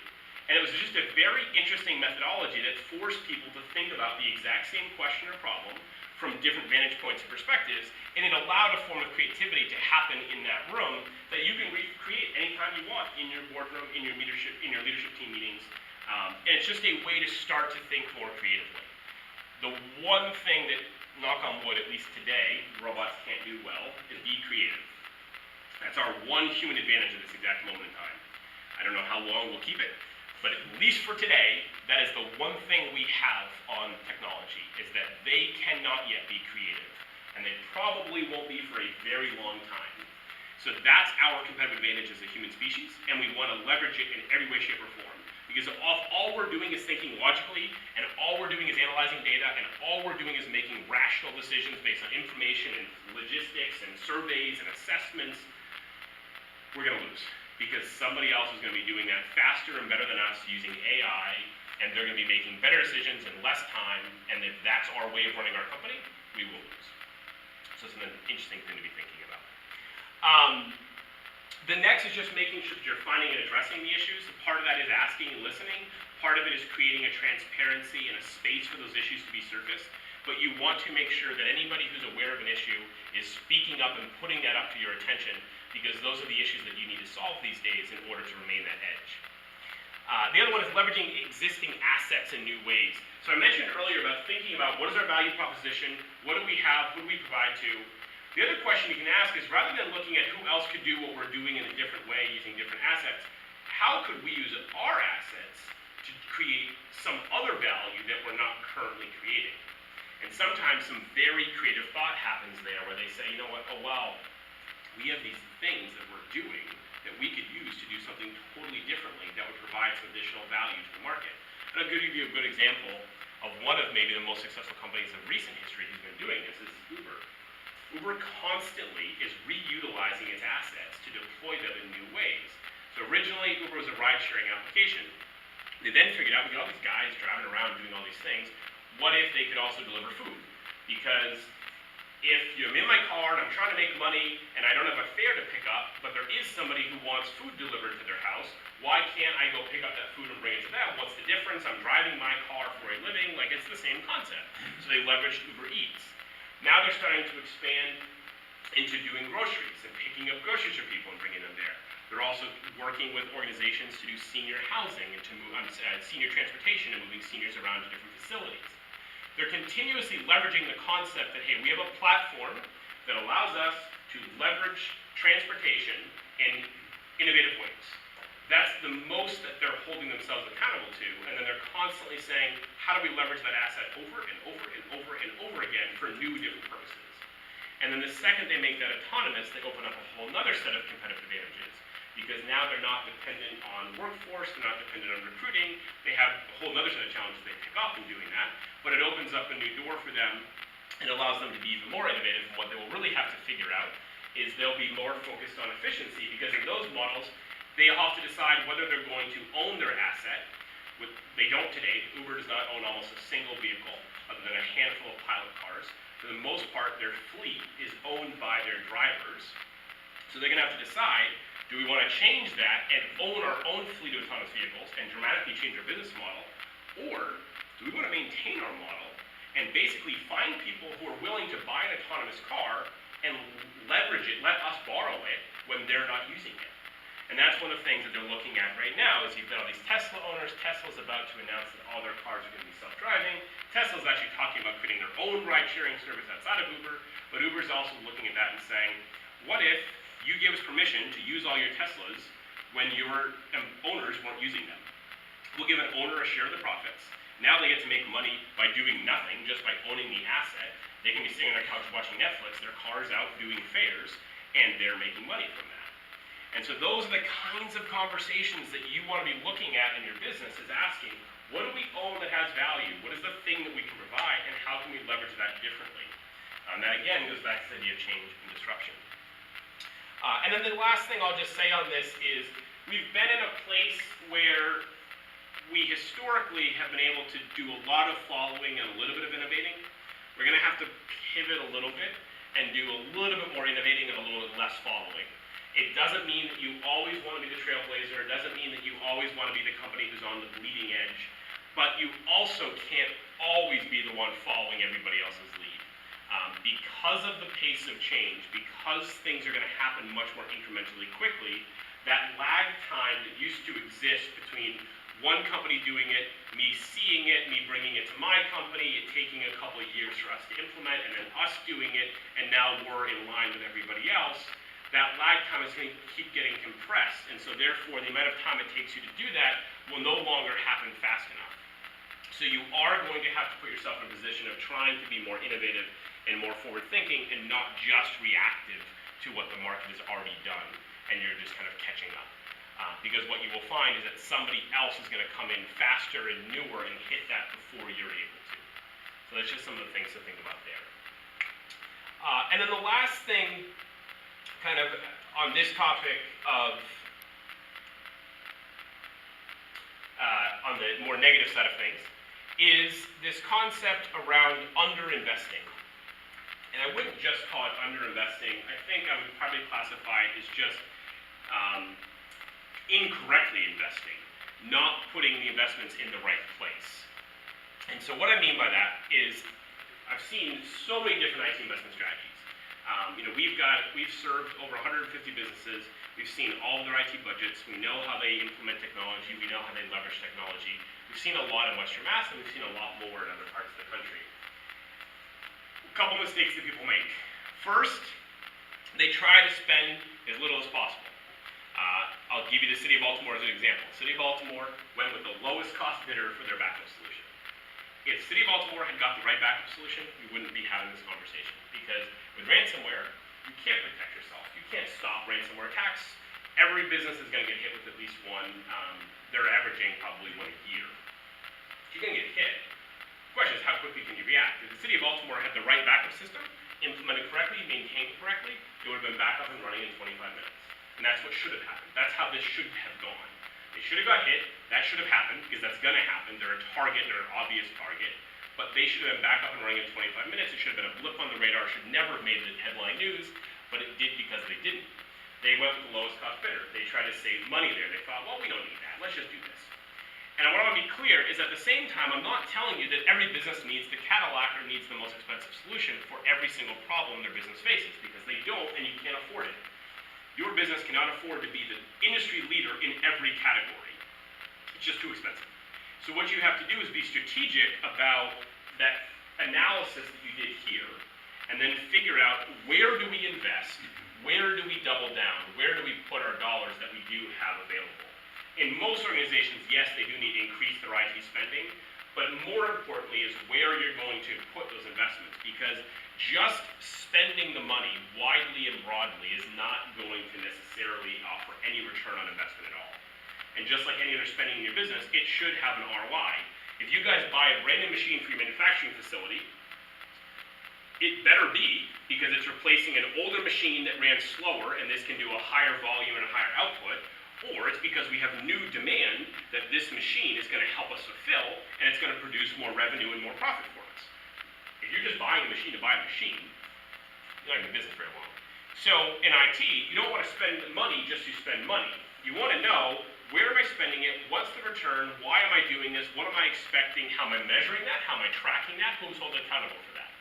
And it was just a very interesting methodology that forced people to think about the exact same question or problem from different vantage points and perspectives, and it allowed a form of creativity to happen in that room that you can recreate anytime you want in your boardroom, in your leadership team meetings. And it's just a way to start to think more creatively. The one thing that, knock on wood, at least today, robots can't do well, is be creative. That's our one human advantage at this exact moment in time. I don't know how long we'll keep it, but at least for today, that is the one thing we have on technology, is that they cannot yet be creative. And they probably won't be for a very long time. So that's our competitive advantage as a human species, and we want to leverage it in every way, shape, or form. Because if all we're doing is thinking logically, and all we're doing is analyzing data, and all we're doing is making rational decisions based on information and logistics and surveys and assessments, we're gonna lose. Because somebody else is gonna be doing that faster and better than us using AI, and they're gonna be making better decisions in less time, and if that's our way of running our company, we will lose. So it's an interesting thing to be thinking about. The next is just making sure that you're finding and addressing the issues. So part of that is asking and listening. Part of it is creating a transparency and a space for those issues to be surfaced. But you want to make sure that anybody who's aware of an issue is speaking up and putting that up to your attention, because those are the issues that you need to solve these days in order to remain that edge. The other one is leveraging existing assets in new ways. So I mentioned earlier about thinking about what is our value proposition, what do we have, who do we provide to. The other question you can ask is, rather than looking at who else could do what we're doing in a different way using different assets, how could we use our assets to create some other value that we're not currently creating? And sometimes some very creative thought happens there where they say, you know what, oh wow, we have these things that we're doing that we could use to do something totally differently that would provide some additional value to the market. And I'll give you a good example of one of maybe the most successful companies of recent history who's been doing this is Uber. Uber constantly is reutilizing its assets to deploy them in new ways. So originally, Uber was a ride-sharing application. They then figured out, we got all these guys driving around doing all these things. What if they could also deliver food? Because if I'm in my car and I'm trying to make money and I don't have a fare to pick up, but there is somebody who wants food delivered to their house, why can't I go pick up that food and bring it to them? What's the difference? I'm driving my car for a living. Like, it's the same concept. So they leveraged Uber Eats. Now they're starting to expand into doing groceries and picking up groceries for people and bringing them there. They're also working with organizations to do senior housing and to move senior transportation and moving seniors around to different facilities. They're continuously leveraging the concept that, hey, we have a platform that allows us to leverage transportation in innovative ways. That's the most that they're holding themselves accountable to, and then they're constantly saying, how do we leverage that asset over and over and over and over again for new different purposes? And then the second they make that autonomous, they open up a whole other set of competitive advantages, because now they're not dependent on workforce, they're not dependent on recruiting, they have a whole other set of challenges they pick up in doing that, but it opens up a new door for them and allows them to be even more innovative. And what they will really have to figure out is they'll be more focused on efficiency, because in those models, they have to decide whether they're going to own their asset. They don't today. Uber does not own almost a single vehicle other than a handful of pilot cars. For the most part, their fleet is owned by their drivers. So they're gonna have to decide, do we wanna change that and own our own fleet of autonomous vehicles and dramatically change our business model? Or do we wanna maintain our model and basically find people who are willing to buy an autonomous car and leverage it, let us borrow it when they're not using it? And that's one of the things that they're looking at right now is you've got all these Tesla owners. Tesla's about to announce that all their cars are going to be self-driving. Tesla's actually talking about creating their own ride-sharing service outside of Uber, but Uber's also looking at that and saying, what if you give us permission to use all your Teslas when your owners weren't using them? We'll give an owner a share of the profits. Now they get to make money by doing nothing, just by owning the asset. They can be sitting on their couch watching Netflix, their car's out doing fares, and they're making money from that. And so those are the kinds of conversations that you want to be looking at in your business, is asking, what do we own that has value? What is the thing that we can provide, and how can we leverage that differently? That again goes back to the idea of change and disruption. And then the last thing I'll just say on this is, we've been in a place where we historically have been able to do a lot of following and a little bit of innovating. We're going to have to pivot a little bit and do a little bit more innovating and a little bit less following. It doesn't mean that you always want to be the trailblazer. It doesn't mean that you always want to be the company who's on the bleeding edge. But you also can't always be the one following everybody else's lead. Because of the pace of change, because things are going to happen much more incrementally quickly, that lag time that used to exist between one company doing it, me seeing it, me bringing it to my company, it taking a couple of years for us to implement, and then us doing it, and now we're in line with everybody else, that lag time is going to keep getting compressed, and so therefore the amount of time it takes you to do that will no longer happen fast enough. So you are going to have to put yourself in a position of trying to be more innovative and more forward-thinking and not just reactive to what the market has already done, and you're just kind of catching up. Because what you will find is that somebody else is going to come in faster and newer and hit that before you're able to. So that's just some of the things to think about there. And then the last thing, kind of on this topic of, on the more negative side of things, is this concept around underinvesting. And I wouldn't just call it underinvesting. I think I would probably classify it as just incorrectly investing, not putting the investments in the right place. And so what I mean by that is I've seen so many different IT investment strategies. We've served over 150 businesses. We've seen all of their IT budgets. We know how they implement technology. We know how they leverage technology. We've seen a lot in Western Mass, and we've seen a lot more in other parts of the country. A couple mistakes that people make. First, they try to spend as little as possible. I'll give you the City of Baltimore as an example. City of Baltimore went with the lowest cost bidder for their backup solution. If City of Baltimore had got the right backup solution, we wouldn't be having this conversation. Because with ransomware, you can't protect yourself. You can't stop ransomware attacks. Every business is going to get hit with at least one. They're averaging probably one a year. You're going to get hit. The question is, how quickly can you react? If the City of Baltimore had the right backup system, implemented correctly, maintained correctly, it would have been back up and running in 25 minutes. And that's what should have happened. That's how this should have gone. They should have got hit. That should have happened, because that's going to happen. They're a target. They're an obvious target. But they should have been back up and running in 25 minutes. It should have been a blip on the radar. Should never have made the headline news, but it did because they didn't. They went with the lowest cost bidder. They tried to save money there. They thought, well, we don't need that. Let's just do this. And what I want to be clear is at the same time, I'm not telling you that every business needs the Cadillac or needs the most expensive solution for every single problem their business faces, because they don't, and you can't afford it. Your business cannot afford to be the industry leader in every category. It's just too expensive. So what you have to do is be strategic about that analysis that you did here, and then figure out, where do we invest, where do we double down, where do we put our dollars that we do have available. In most organizations, yes, they do need to increase their IT spending, but more importantly is where you're going to put those investments, because just spending the money widely and broadly is not going to necessarily offer any return on investment at all. And just like any other spending in your business, it should have an ROI. If you guys buy a brand new machine for your manufacturing facility, it better be, because it's replacing an older machine that ran slower and this can do a higher volume and a higher output, or it's because we have new demand that this machine is going to help us fulfill, and it's going to produce more revenue and more profit for us. If you're just buying a machine to buy a machine, you're not in business very long. So in IT, you don't want to spend money just to spend money. You want to know, where am I spending it? What's the return? Why am I doing this? What am I expecting? How am I measuring that? How am I tracking that? Who's holding accountable for that?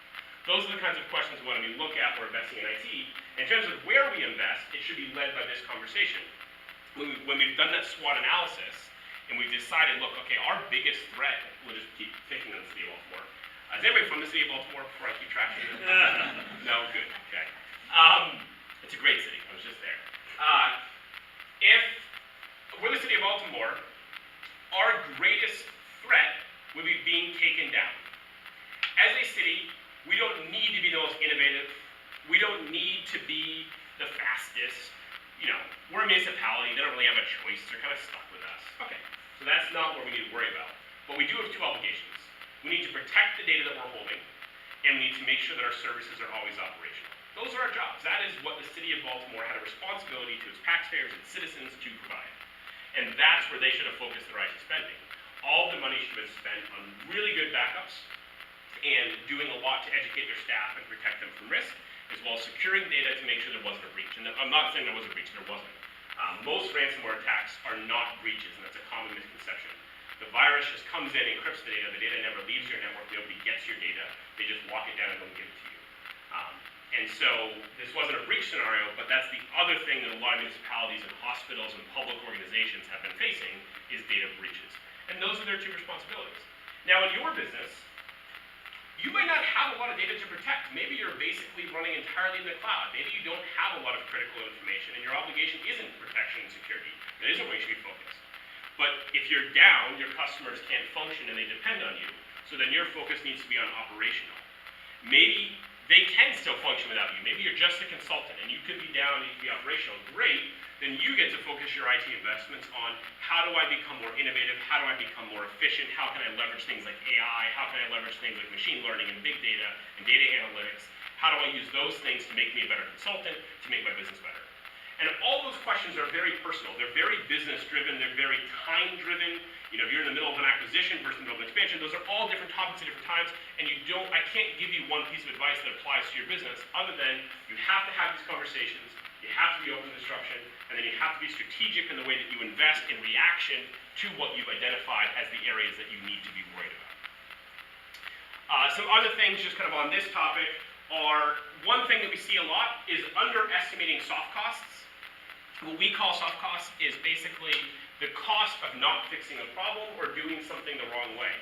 Those are the kinds of questions when we look at when we're investing in IT. In terms of where we invest, it should be led by this conversation. When we've done that SWOT analysis, and we've decided, look, okay, our biggest threat, we'll just keep thinking of the City of Baltimore. Is anybody from the City of Baltimore before I keep tracking it? No, good, okay. It's a great city, I was just there. If we're the City of Baltimore, our greatest threat would be being taken down. As a city, we don't need to be the most innovative. We don't need to be the fastest. You know, we're a municipality, they don't really have a choice, they're kind of stuck with us. Okay, so that's not what we need to worry about. But we do have two obligations. We need to protect the data that we're holding, and we need to make sure that our services are always operational. Those are our jobs. That is what the City of Baltimore had a responsibility to its taxpayers and citizens to provide. And that's where they should have focused their IT spending. All of the money should have been spent on really good backups and doing a lot to educate their staff and protect them from risk, as well as securing data to make sure there wasn't a breach. And I'm not saying there was a breach, there wasn't. Most ransomware attacks are not breaches, and that's a common misconception. The virus just comes in, encrypts the data never leaves your network, nobody gets your data, they just lock it down and don't give it to you. And so this wasn't a breach scenario, but that's the other thing that a lot of municipalities and hospitals and public organizations have been facing, is data breaches. And those are their two responsibilities. Now in your business, you might not have a lot of data to protect. Maybe you're basically running entirely in the cloud. Maybe you don't have a lot of critical information and your obligation isn't protection and security. That isn't where you should be focused. But if you're down, your customers can't function and they depend on you. So then your focus needs to be on operational. Maybe they can still function without you. Maybe you're just a consultant and you could be down, you could be operational. Great. Then you get to focus your IT investments on how do I become more innovative, how do I become more efficient, how can I leverage things like AI, how can I leverage things like machine learning and big data and data analytics, how do I use those things to make me a better consultant, to make my business better. And all those questions are very personal, they're very business driven, they're very time driven. You know, if you're in the middle of an acquisition versus the middle of an expansion, those are all different topics at different times, and I can't give you one piece of advice that applies to your business other than you have to have these conversations, you have to be open to disruption, and then you have to be strategic in the way that you invest in reaction to what you've identified as the areas that you need to be worried about. Some other things just kind of on this topic are, one thing that we see a lot is underestimating soft costs. What we call soft costs is basically the cost of not fixing a problem or doing something the wrong way.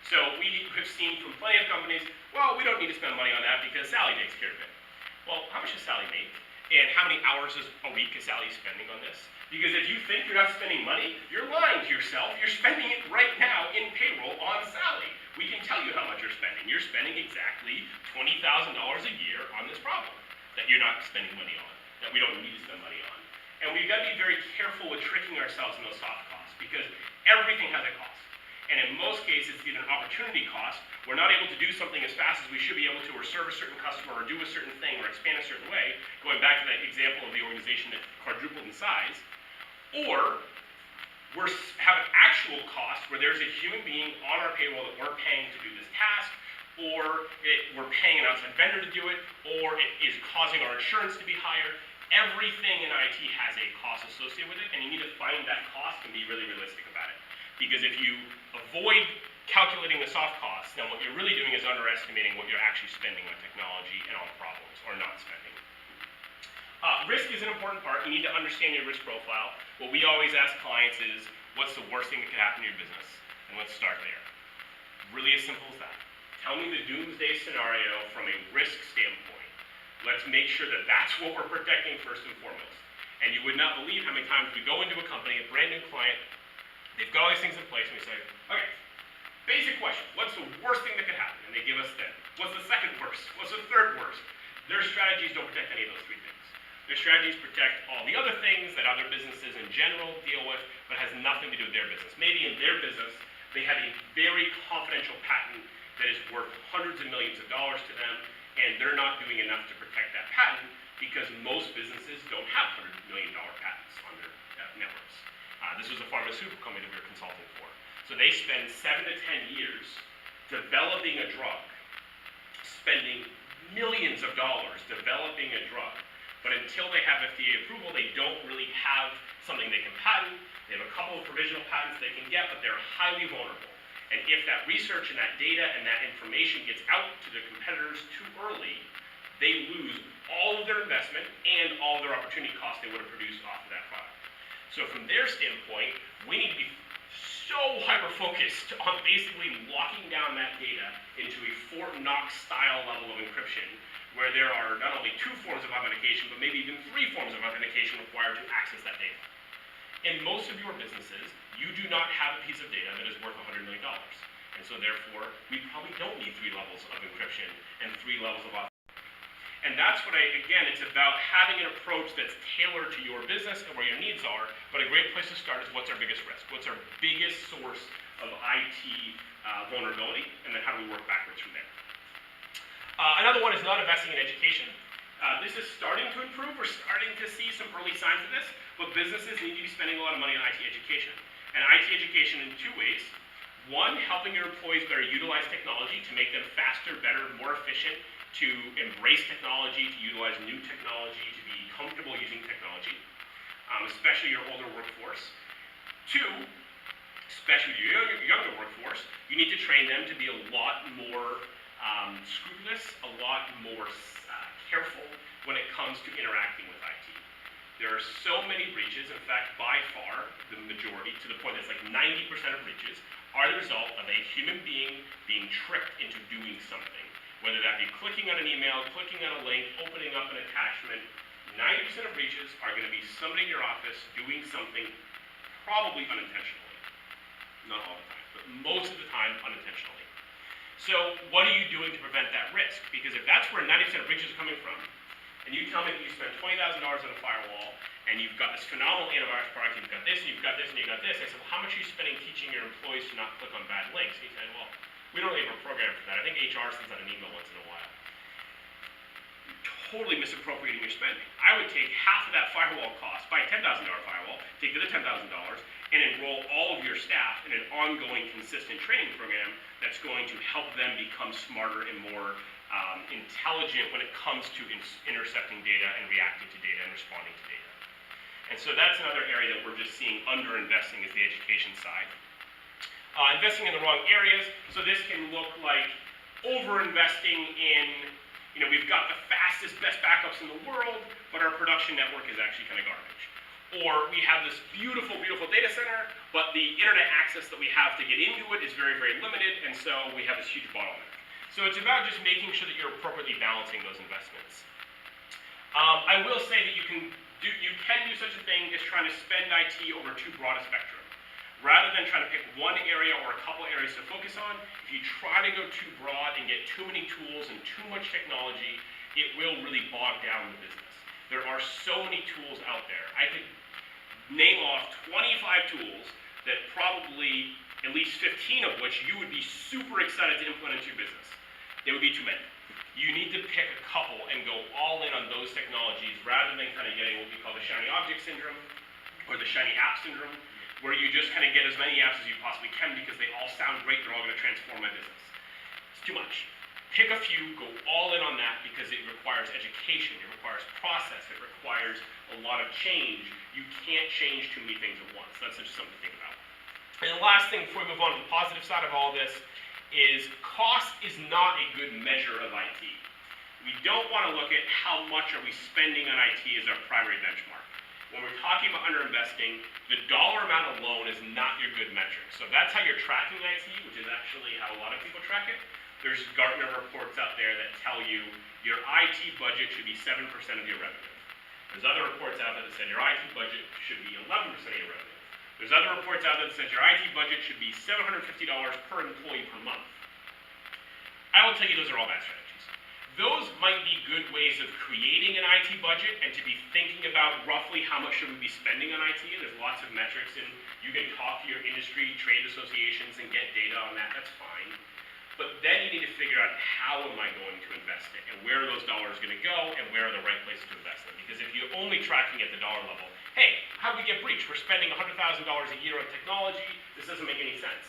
So we have seen from plenty of companies, well, we don't need to spend money on that because Sally takes care of it. Well, how much does Sally make? And how many hours a week is Sally spending on this? Because if you think you're not spending money, you're lying to yourself. You're spending it right now in payroll on Sally. We can tell you how much you're spending. You're spending exactly $20,000 a year on this problem that you're not spending money on, that we don't need to spend money on. And we've got to be very careful with tricking ourselves in those soft costs because everything has a cost. And in most cases, it's either an opportunity cost. We're not able to do something as fast as we should be able to, or serve a certain customer, or do a certain thing, or expand a certain way, going back to that example of the organization that quadrupled in size. Or we have an actual cost where there's a human being on our payroll that we're paying to do this task, or we're paying an outside vendor to do it, or it is causing our insurance to be higher. Everything in IT has a cost associated with it, and you need to find that cost and be really realistic about it. Because if you avoid calculating the soft costs, then what you're really doing is underestimating what you're actually spending on technology and on problems, or not spending. Risk is an important part. You need to understand your risk profile. What we always ask clients is, what's the worst thing that could happen to your business? And let's start there. Really as simple as that. Tell me the doomsday scenario from a risk standpoint. Let's make sure that that's what we're protecting first and foremost. And you would not believe how many times we go into a company, a brand new client, they've got all these things in place, and we say, okay, basic question, what's the worst thing that could happen? And they give us then. What's the second worst? What's the third worst? Their strategies don't protect any of those three things. Their strategies protect all the other things that other businesses in general deal with, but has nothing to do with their business. Maybe in their business, they have a very confidential patent that is worth hundreds of millions of dollars to them, and they're not doing enough to protect that patent because most businesses don't have $100 million patents on their networks. This was a pharmaceutical company that we were consulting for. So they spend 7 to 10 years developing a drug, spending millions of dollars developing a drug, but until they have FDA approval, they don't really have something they can patent. They have a couple of provisional patents they can get, but they're highly vulnerable. And if that research and that data and that information gets out to the competitors too early, they lose all of their investment and all of their opportunity costs they would have produced off of that product. So from their standpoint, we need to be so hyper-focused on basically locking down that data into a Fort Knox style level of encryption, where there are not only 2 forms of authentication, but maybe even 3 forms of authentication required to access that data. In most of your businesses, you do not have a piece of data that is worth $100 million. And so therefore, we probably don't need 3 levels of encryption and 3 levels of authentication. And that's what again, it's about having an approach that's tailored to your business and where your needs are, but a great place to start is what's our biggest risk? What's our biggest source of IT vulnerability? And then how do we work backwards from there? Another one is not investing in education. This is starting to improve. We're starting to see some early signs of this, but businesses need to be spending a lot of money on IT education. And IT education in 2 ways. One, helping your employees better utilize technology to make them faster, better, more efficient, to embrace technology, to utilize new technology, to be comfortable using technology, especially your older workforce. 2, especially your younger workforce, you need to train them to be a lot more scrupulous, a lot more careful when it comes to interacting with IT. There are so many breaches, in fact, by far, the majority, to the point that it's like 90% of breaches, are the result of a human being being tricked into doing something. Whether that be clicking on an email, clicking on a link, opening up an attachment, 90% of breaches are going to be somebody in your office doing something probably unintentionally. Not all the time, but most of the time unintentionally. So what are you doing to prevent that risk? Because if that's where 90% of breaches are coming from, and you tell me that you spend $20,000 on a firewall, and you've got this phenomenal antivirus product, you've got this, and you've got this, and you've got this, I said, well, how much are you spending teaching your employees to not click on bad links? And he said, well, we don't really have a program for that. I think HR sends out an email once in a while. Totally misappropriating your spending. I would take half of that firewall cost, buy a $10,000 firewall, take the other $10,000, and enroll all of your staff in an ongoing, consistent training program that's going to help them become smarter and more intelligent when it comes to intercepting data and reacting to data and responding to data. And so that's another area that we're just seeing under-investing is the education side. Investing in the wrong areas, so this can look like over-investing in, we've got the fastest, best backups in the world, but our production network is actually kind of garbage. Or we have this beautiful, beautiful data center, but the internet access that we have to get into it is very, very limited, and so we have this huge bottleneck. So it's about just making sure that you're appropriately balancing those investments. I will say that you can do such a thing as trying to spend IT over too broad a spectrum. Rather than trying to pick one area or a couple areas to focus on, if you try to go too broad and get too many tools and too much technology, it will really bog down the business. There are so many tools out there. I could name off 25 tools that probably at least 15 of which you would be super excited to implement into your business. There would be too many. You need to pick a couple and go all in on those technologies rather than kind of getting what we call the shiny object syndrome or the shiny app syndrome, where you just kind of get as many apps as you possibly can because they all sound great, they're all going to transform my business. It's too much. Pick a few, go all in on that because it requires education, it requires process, it requires a lot of change. You can't change too many things at once. That's just something to think about. And the last thing before we move on to the positive side of all this is cost is not a good measure of IT. We don't want to look at how much are we spending on IT as our primary benchmark. When we're talking about underinvesting, the dollar amount alone is not your good metric. So if that's how you're tracking IT, which is actually how a lot of people track it, there's Gartner reports out there that tell you your IT budget should be 7% of your revenue. There's other reports out there that said your IT budget should be 11% of your revenue. There's other reports out there that said your IT budget should be $750 per employee per month. I will tell you those are all bad strategies. Those might be good ways of creating an IT budget and to be thinking about roughly how much should we be spending on IT. There's lots of metrics and you can talk to your industry, trade associations and get data on that, that's fine. But then you need to figure out how am I going to invest it and where are those dollars going to go and where are the right places to invest them. Because if you're only tracking at the dollar level, hey, how did we get breached? We're spending $100,000 a year on technology. This doesn't make any sense.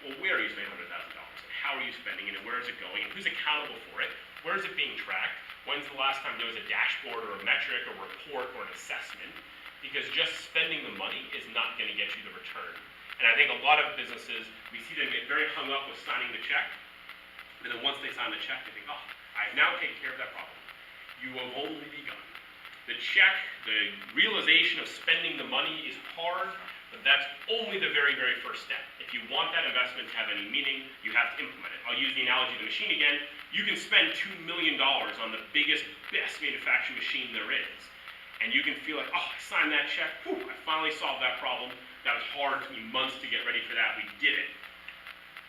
Well, where are you spending $100,000? And how are you spending it? And where is it going? And who's accountable for it? Where is it being tracked? When's the last time there was a dashboard or a metric or report or an assessment? Because just spending the money is not going to get you the return. And I think a lot of businesses, we see them get very hung up with signing the check. And then once they sign the check, they think, oh, I've now taken care of that problem. You have only begun. The check, the realization of spending the money is hard, but that's only the very, very first step. If you want that investment to have any meaning, you have to implement it. I'll use the analogy of the machine again. You can spend $2 million on the biggest, best manufacturing machine there is. And you can feel like, oh, I signed that check, whew, I finally solved that problem. That was hard, it took me months to get ready for that, we did it.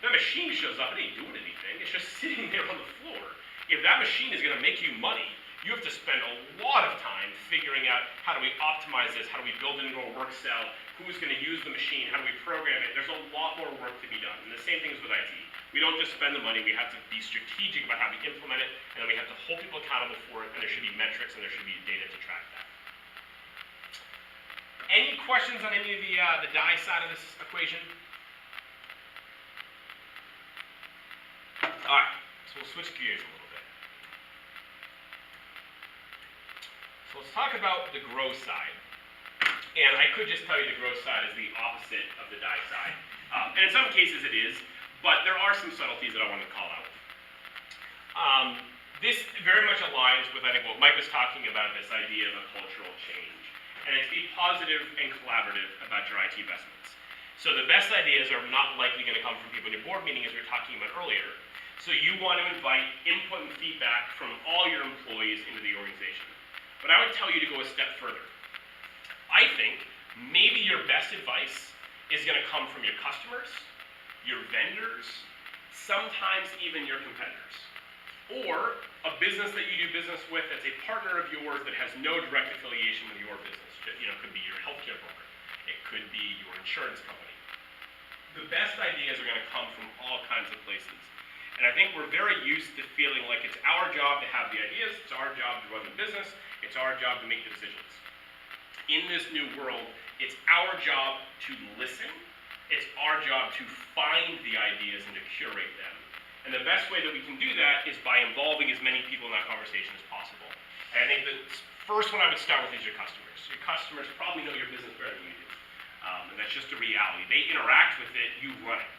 That machine shows up, it ain't doing anything, it's just sitting there on the floor. If that machine is gonna make you money, you have to spend a lot of time figuring out how do we optimize this, how do we build it into a work cell, who's gonna use the machine, how do we program it. There's a lot more work to be done. And the same thing is with IT. We don't just spend the money, we have to be strategic about how we implement it, and then we have to hold people accountable for it, and there should be metrics and there should be data to track that. Any questions on any of the DIE side of this equation? All right, so we'll switch gears a little bit. So let's talk about the growth side. And I could just tell you the growth side is the opposite of the DIE side. And in some cases it is, but there are some subtleties that I want to call out. This very much aligns with, I think, what Mike was talking about, this idea of a cultural change. And it's be positive and collaborative about your IT investments. So the best ideas are not likely going to come from people in your board meeting, as we were talking about earlier. So you want to invite input and feedback from all your employees into the organization. But I would tell you to go a step further. I think maybe your best advice is going to come from your customers, your vendors, sometimes even your competitors. Or a business that you do business with that's a partner of yours that has no direct affiliation with your business. You know, it could be your healthcare broker. It could be your insurance company. The best ideas are going to come from all kinds of places. And I think we're very used to feeling like it's our job to have the ideas, it's our job to run the business, it's our job to make the decisions. In this new world, it's our job to listen, it's our job to find the ideas and to curate them. And the best way that we can do that is by involving as many people in that conversation as possible. And I think the first one I would start with is your customers. Your customers probably know your business better than you do. And that's just a reality. They interact with it, you run it.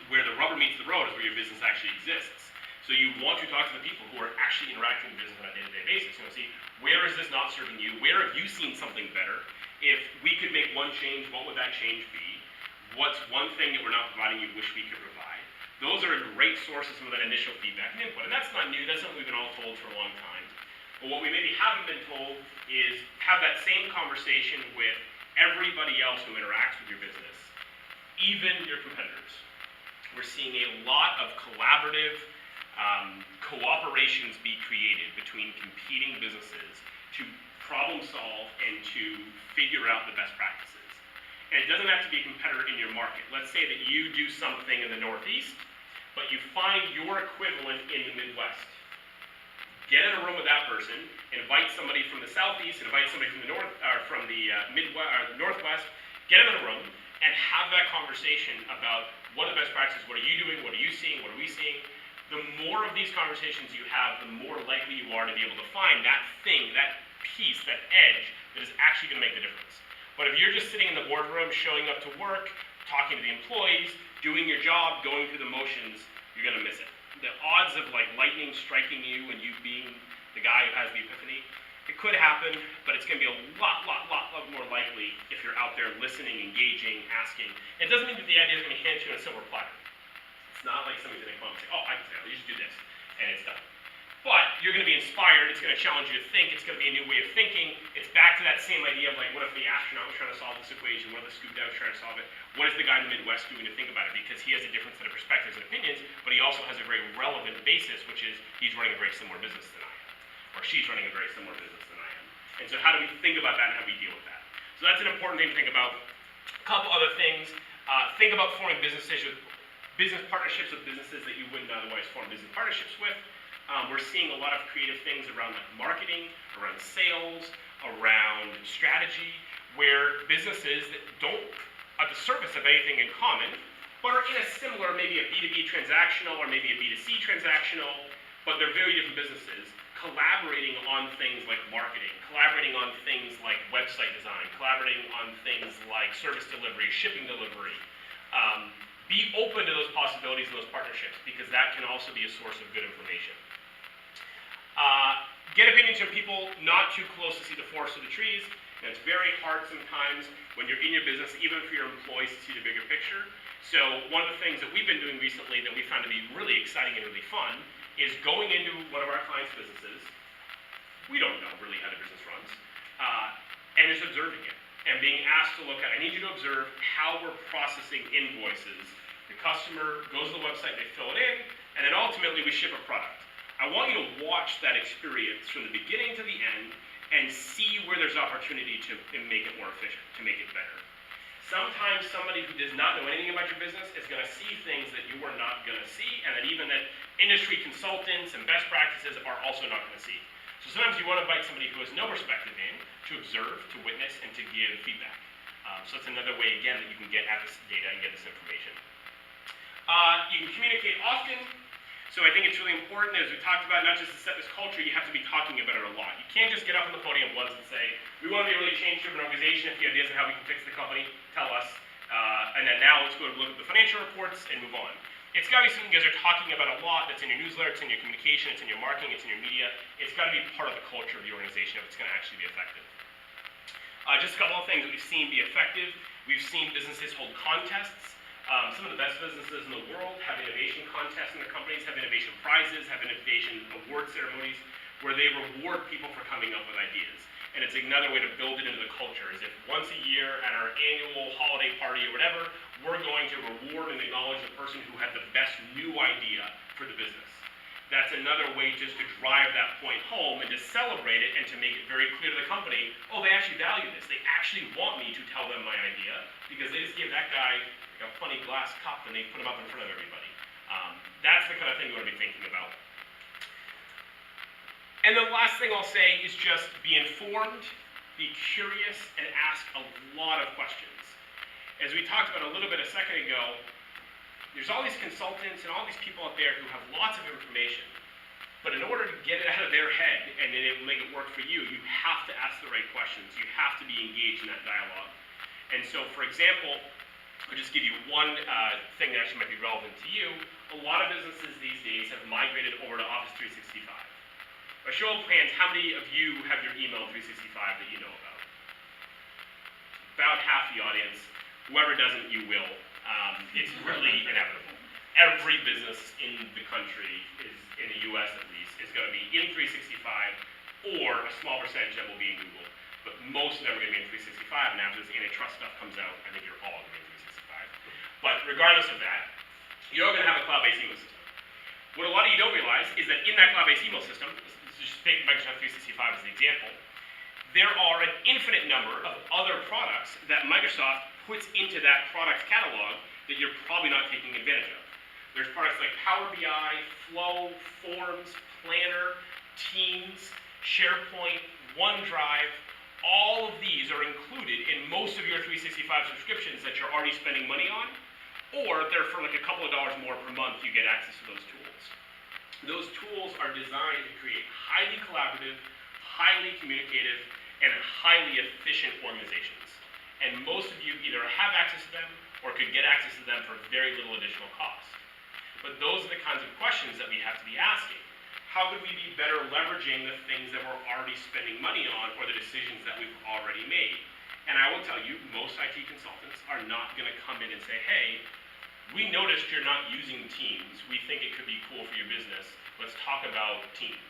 Where the rubber meets the road is where your business actually exists. So you want to talk to the people who are actually interacting with business on a day-to-day basis. You want to see, where is this not serving you? Where have you seen something better? If we could make one change, what would that change be? What's one thing that we're not providing you wish we could provide? Those are a great source of some of that initial feedback and input. And that's not new, that's something we've been all told for a long time. But what we maybe haven't been told is have that same conversation with everybody else who interacts with your business, even your competitors. We're seeing a lot of collaborative cooperations be created between competing businesses to problem solve and to figure out the best practices. And it doesn't have to be a competitor in your market. Let's say that you do something in the Northeast, but you find your equivalent in the Midwest. Get in a room with that person, invite somebody from the Southeast, invite somebody from the North, or from the Midwest, or Northwest, get them in a room and have that conversation about what are the best practices, what are you doing, what are you seeing, what are we seeing. The more of these conversations you have, the more likely you are to be able to find that thing, that piece, that edge that is actually going to make the difference. But if you're just sitting in the boardroom, showing up to work, talking to the employees, doing your job, going through the motions, you're going to miss it. The odds of like lightning striking you and you being the guy who has the epiphany, it could happen, but it's going to be a lot more likely if you're out there listening, engaging, asking. It doesn't mean that the idea is going to be handed to you on a silver platter. It's not like somebody's going to come up and say, oh, I can say, you just do this, and it's done. But you're going to be inspired, it's going to challenge you to think, it's going to be a new way of thinking. It's back to that same idea of like, what if the astronaut was trying to solve this equation, what if the scuba diver was trying to solve it? What is the guy in the Midwest doing to think about it? Because he has a different set of perspectives and opinions, but he also has a very relevant basis, which is he's running a very similar business than I am, or she's running a very similar business than I am. And so how do we think about that and how we deal with that? So that's an important thing to think about. A couple other things, think about forming business partnerships with businesses that you wouldn't otherwise form business partnerships with. We're seeing a lot of creative things around like marketing, around sales, around strategy, where businesses that don't at the surface have anything in common, but are in a similar, maybe a B2B transactional or maybe a B2C transactional, but they're very different businesses, collaborating on things like marketing, collaborating on things like website design, collaborating on things like service delivery, shipping delivery. Be open to those possibilities and those partnerships, because that can also be a source of good information. Get opinions from people not too close to see the forest for the trees. And it's very hard sometimes when you're in your business, even for your employees, to see the bigger picture. So one of the things that we've been doing recently that we found to be really exciting and really fun is going into one of our clients' businesses. We don't know really how the business runs, and just observing it and being asked to look at, I need you to observe how we're processing invoices. The customer goes to the website, they fill it in, and then ultimately we ship a product. I want you to watch that experience from the beginning to the end and see where there's opportunity to make it more efficient, to make it better. Sometimes somebody who does not know anything about your business is going to see things that you are not going to see, and that even that industry consultants and best practices are also not going to see. So sometimes you want to invite somebody who has no perspective in to observe, to witness, and to give feedback. So it's another way, again, that you can get at this data and get this information. You can communicate often. So I think it's really important, as we talked about, not just to set this culture, you have to be talking about it a lot. You can't just get up on the podium once and say, we want to be a really change-driven organization. If you have ideas on how we can fix the company, tell us. And then now let's go look at the financial reports and move on. It's got to be something you guys are talking about a lot, that's in your newsletter, it's in your communication, it's in your marketing, it's in your media. It's got to be part of the culture of the organization if it's going to actually be effective. Just a couple of things that we've seen be effective. We've seen businesses hold contests. Some of the best businesses in the world have innovation contests in their companies, have innovation prizes, have innovation award ceremonies where they reward people for coming up with ideas. And it's another way to build it into the culture, is if once a year at our annual holiday party or whatever, we're going to reward and acknowledge the person who had the best new idea for the business. That's another way just to drive that point home and to celebrate it and to make it very clear to the company, oh, they actually value this. They actually want me to tell them my idea because they just gave that guy like a funny glass cup and they put him up in front of everybody. That's the kind of thing you want to be thinking about. And the last thing I'll say is just be informed, be curious, and ask a lot of questions. As we talked about a little bit a second ago, there's all these consultants and all these people out there who have lots of information, but in order to get it out of their head and then it will make it work for you, you have to ask the right questions. You have to be engaged in that dialogue. And so, for example, I'll just give you one thing that actually might be relevant to you. A lot of businesses these days have migrated over to Office 365. By show of hands, how many of you have your email in 365 that you know about? About half the audience. Whoever doesn't, you will. It's really inevitable. Every business in the country, in the US at least, is going to be in 365 or a small percentage that will be in Google. But most never going to be in 365, and after this antitrust stuff comes out, I think you're all going to be in 365. But regardless of that, you're going to have a cloud-based email system. What a lot of you don't realize is that in that cloud-based email system, let's just take Microsoft 365 as the example, there are an infinite number of other products that Microsoft puts into that product catalog that you're probably not taking advantage of. There's products like Power BI, Flow, Forms, Planner, Teams, SharePoint, OneDrive. All of these are included in most of your 365 subscriptions that you're already spending money on, or they're for like a couple of dollars more per month you get access to those tools. Those tools are designed to create highly collaborative, highly communicative, and highly efficient organizations. And most of you either have access to them or could get access to them for very little additional cost. But those are the kinds of questions that we have to be asking. How could we be better leveraging the things that we're already spending money on or the decisions that we've already made? And I will tell you, most IT consultants are not going to come in and say, hey, we noticed you're not using Teams. We think it could be cool for your business. Let's talk about Teams.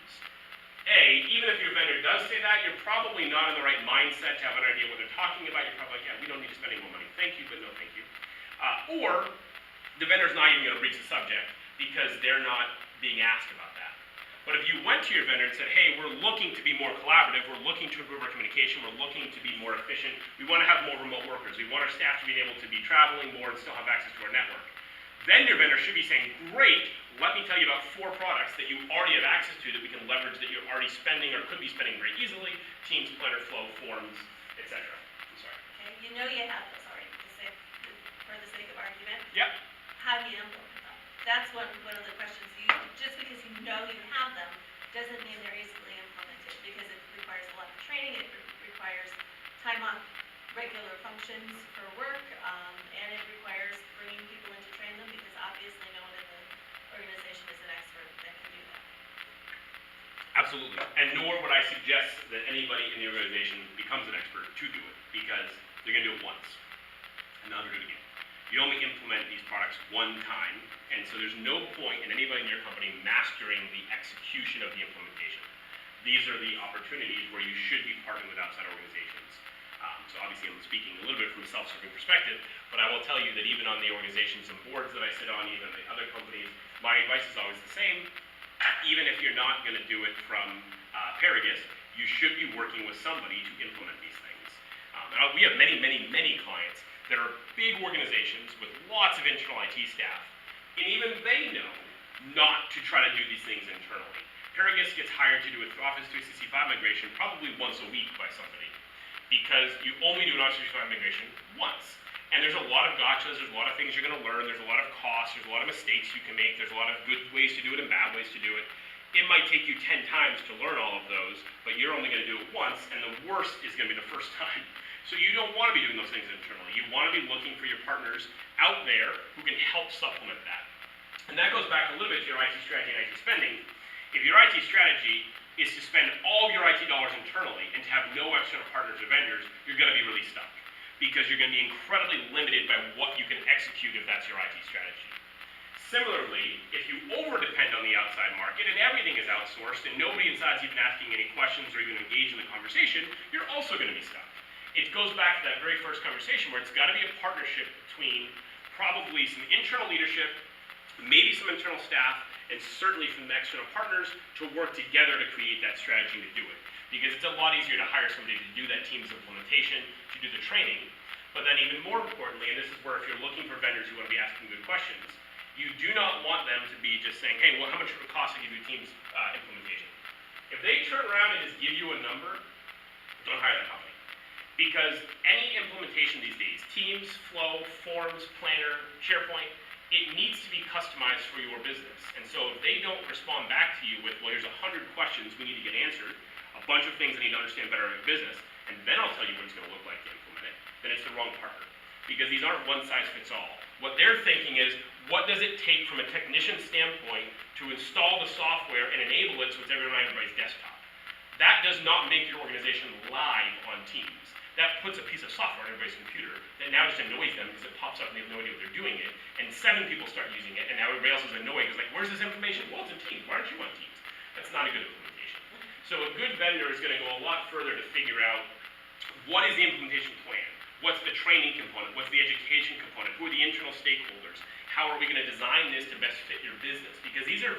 Even if your vendor does say that, you're probably not in the right mindset to have an idea what they're talking about. You're probably like, yeah, we don't need to spend any more money. Thank you, but no thank you. Or the vendor's not even going to breach the subject because they're not being asked about that. But if you went to your vendor and said, hey, we're looking to be more collaborative, we're looking to improve our communication, we're looking to be more efficient, we want to have more remote workers, we want our staff to be able to be traveling more and still have access to our network, then your vendor should be saying, great, let me tell you about 4 products that you already have access to that we can leverage that you're already spending or could be spending very easily, Teams, Planner, Flow, Forms, etc. I'm sorry. Okay, you know you have those already, for the sake of argument. Yep. How do you implement them? That's one of the questions. Just because you know you have them, doesn't mean they're easily implemented, because it requires a lot of training, it requires time off regular functions for work, and it requires bringing people in to train them, because obviously no one in the organization is an expert that can do that. Absolutely. And nor would I suggest that anybody in the organization becomes an expert to do it, because they're going to do it once and not do it again. You only implement these products one time, and so there's no point in anybody in your company mastering the execution of the implementation. These are the opportunities where you should be partnering with outside organizations. So obviously I'm speaking a little bit from a self-serving perspective, but I will tell you that even on the organizations and boards that I sit on, even the other companies, my advice is always the same. Even if you're not going to do it from Paragus, you should be working with somebody to implement these things. And we have many, many, many clients that are big organizations with lots of internal IT staff, and even they know not to try to do these things internally. Paragus gets hired to do an Office 365 migration probably once a week by somebody, because you only do an Office 365 migration once. And there's a lot of gotchas, there's a lot of things you're going to learn, there's a lot of costs, there's a lot of mistakes you can make, there's a lot of good ways to do it and bad ways to do it. It might take you 10 times to learn all of those, but you're only going to do it once, and the worst is going to be the first time. So you don't want to be doing those things internally. You want to be looking for your partners out there who can help supplement that. And that goes back a little bit to your IT strategy and IT spending. If your IT strategy is to spend all of your IT dollars internally and to have no external partners or vendors, you're going to be really stuck, because you're going to be incredibly limited by what you can execute if that's your IT strategy. Similarly, if you over-depend on the outside market and everything is outsourced and nobody inside is even asking any questions or even engaged in the conversation, you're also going to be stuck. It goes back to that very first conversation where it's got to be a partnership between probably some internal leadership, maybe some internal staff, and certainly from the external partners to work together to create that strategy to do it. Because it's a lot easier to hire somebody to do that team's implementation, to do the training, but then even more importantly, and this is where if you're looking for vendors who want to be asking good questions, you do not want them to be just saying, hey, well, how much would it cost to give you team's implementation? If they turn around and just give you a number, don't hire that company. Because any implementation these days, Teams, Flow, Forms, Planner, SharePoint, it needs to be customized for your business. And so if they don't respond back to you with, well, here's 100 questions we need to get answered, a bunch of things I need to understand better about your business, and then I'll tell you what it's going to look like to implement it, then it's the wrong partner. Because these aren't one size fits all. What they're thinking is, what does it take from a technician standpoint to install the software and enable it so it's on everybody's desktop? That does not make your organization live on Teams. That puts a piece of software on everybody's computer that now just annoys them because it pops up and they have no idea what they're doing it. And 7 people start using it, and now everybody else is annoyed. It's like, where's this information? Well, it's in Teams. Why aren't you on Teams? That's not a good implementation. So a good vendor is going to go a lot further to figure out what is the implementation plan? What's the training component? What's the education component? Who are the internal stakeholders? How are we going to design this to best fit your business? Because these are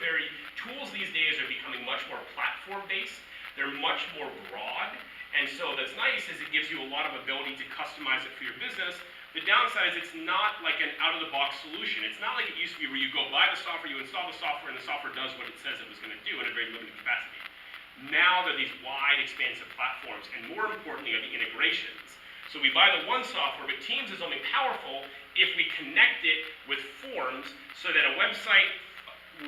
tools these days are becoming much more platform-based. They're much more broad. And so that's nice is it gives you a lot of ability to customize it for your business. The downside is it's not like an out-of-the-box solution. It's not like it used to be where you go buy the software, you install the software, and the software does what it says it was going to do in a very limited capacity. Now there are these wide, expansive platforms, and more importantly are the integrations. So we buy the one software, but Teams is only powerful if we connect it with forms so that a website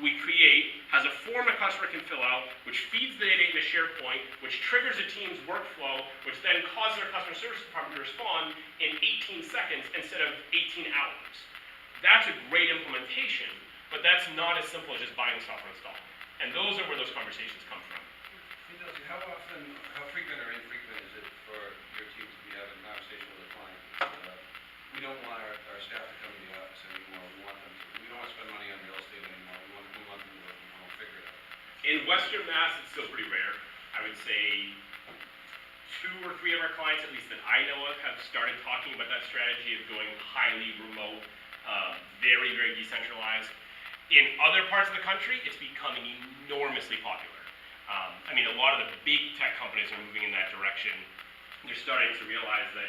we create has a form a customer can fill out, which feeds the data into SharePoint, which triggers a Teams workflow, which then causes our customer service department to respond in 18 seconds instead of 18 hours. That's a great implementation, but that's not as simple as just buying the software and installing it. And those are where those conversations come from. How often, how frequent or infrequent is it for your team to be having a conversation with a client? We don't want our staff to come to the office anymore. We don't want to spend money on real estate anymore. We want them to work from home, figure it out. In Western Mass, it's still pretty rare. I would say 2 or 3 of our clients, at least that I know of, have started talking about that strategy of going highly remote, very, very decentralized. In other parts of the country, it's becoming enormously popular. I mean, a lot of the big tech companies are moving in that direction. They're starting to realize that,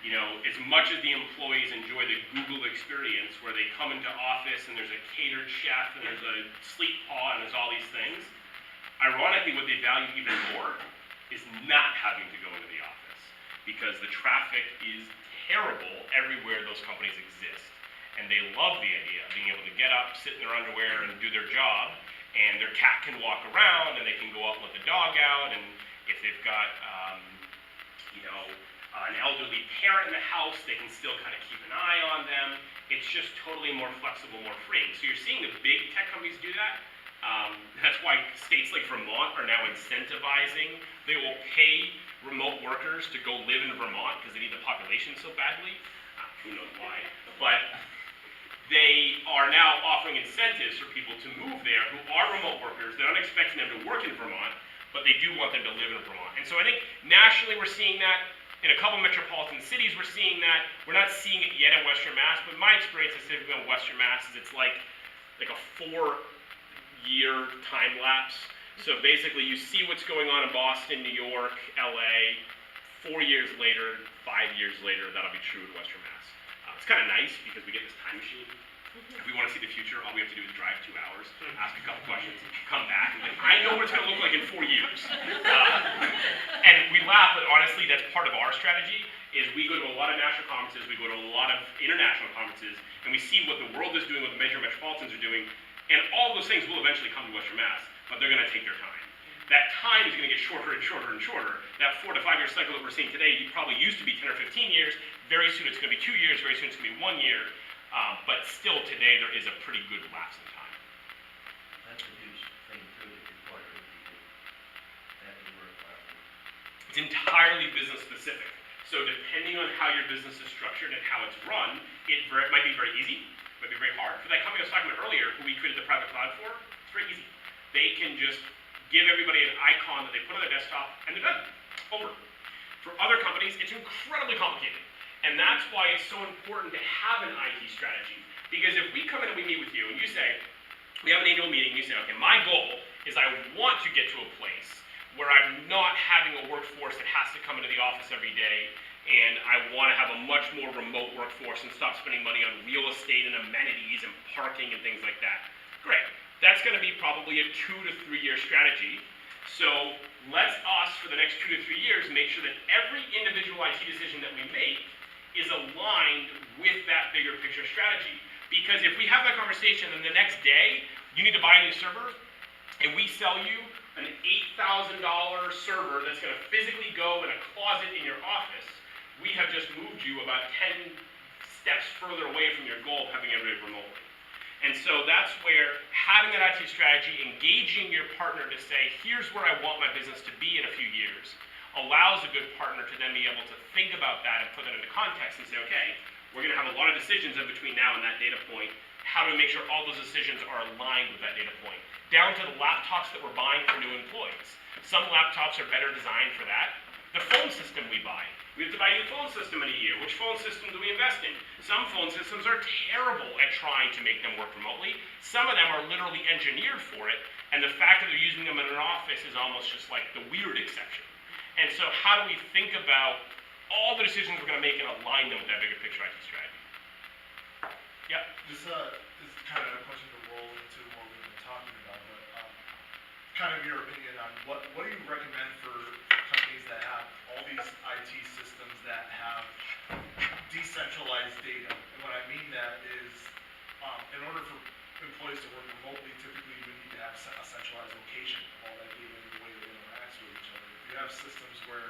you know, as much as the employees enjoy the Google experience where they come into office and there's a catered chef and there's a sleep pod and there's all these things, ironically what they value even more is not having to go into the office because the traffic is terrible everywhere those companies exist. And they love the idea of being able to get up, sit in their underwear and do their job, and their cat can walk around and they can go out and let the dog out, and if they've got an elderly parent in the house, they can still kind of keep an eye on them. It's just totally more flexible, more freeing. So you're seeing the big tech companies do that. That's why states like Vermont are now incentivizing. They will pay remote workers to go live in Vermont because they need the population so badly. Who knows why, but they are now offering incentives for people to move there who are remote workers. They're not expecting them to work in Vermont, but they do want them to live in Vermont. And so I think nationally we're seeing that. In a couple metropolitan cities we're seeing that. We're not seeing it yet in Western Mass, but my experience specifically in Western Mass is it's like a 4-year time lapse. So basically you see what's going on in Boston, New York, LA. 4 years later, 5 years later, that'll be true in Western Mass. It's kind of nice because we get this time machine. If we want to see the future, all we have to do is drive 2 hours, ask a couple questions, come back, and like, I know what it's going to look like in 4 years. And we laugh, but honestly, that's part of our strategy, is we go to a lot of national conferences, we go to a lot of international conferences, and we see what the world is doing, what the major metropolitans are doing, and all those things will eventually come to Western Mass, but they're going to take their time. That time is going to get shorter and shorter and shorter. That 4 to 5 year cycle that we're seeing today probably used to be 10 or 15 years. Very soon it's going to be 2 years, very soon it's going to be 1 year. But still today there is a pretty good lapse in time. That's a huge thing too, that requires people to have to work platform. It's entirely business specific. So depending on how your business is structured and how it's run, it might be very easy, it might be very hard. For that company I was talking about earlier, who we created the private cloud for, it's very easy. They can just give everybody an icon that they put on their desktop, and they're done. Over. For other companies, it's incredibly complicated. And that's why it's so important to have an IT strategy. Because if we come in and we meet with you and you say, we have an annual meeting, you say, okay, my goal is I want to get to a place where I'm not having a workforce that has to come into the office every day, and I want to have a much more remote workforce and stop spending money on real estate and amenities and parking and things like that. Great. That's going to be probably a 2 to 3 year strategy. So let's us, for the next 2 to 3 years, make sure that every individual IT decision that we make is aligned with that bigger picture strategy. Because if we have that conversation and the next day you need to buy a new server, and we sell you an $8,000 server that's going to physically go in a closet in your office, we have just moved you about 10 steps further away from your goal of having everybody remotely. And so that's where having an IT strategy, engaging your partner to say, here's where I want my business to be in a few years, allows a good partner to then be able to think about that and put that into context and say, okay, we're going to have a lot of decisions in between now and that data point. How do we make sure all those decisions are aligned with that data point? Down to the laptops that we're buying for new employees. Some laptops are better designed for that. The phone system we buy. We have to buy a new phone system in a year. Which phone system do we invest in? Some phone systems are terrible at trying to make them work remotely. Some of them are literally engineered for it, and the fact that they're using them in an office is almost just like the weird exception. And so how do we think about all the decisions we're going to make and align them with that bigger picture IT strategy? Yep. This is kind of a question to roll into what we've been talking about, but kind of your opinion on what do you recommend for companies that have all these IT systems that have decentralized data? And what I mean that is, in order for employees to work remotely, typically you would need to have a centralized location of all that data and the way it interacts with each other. If you have systems where,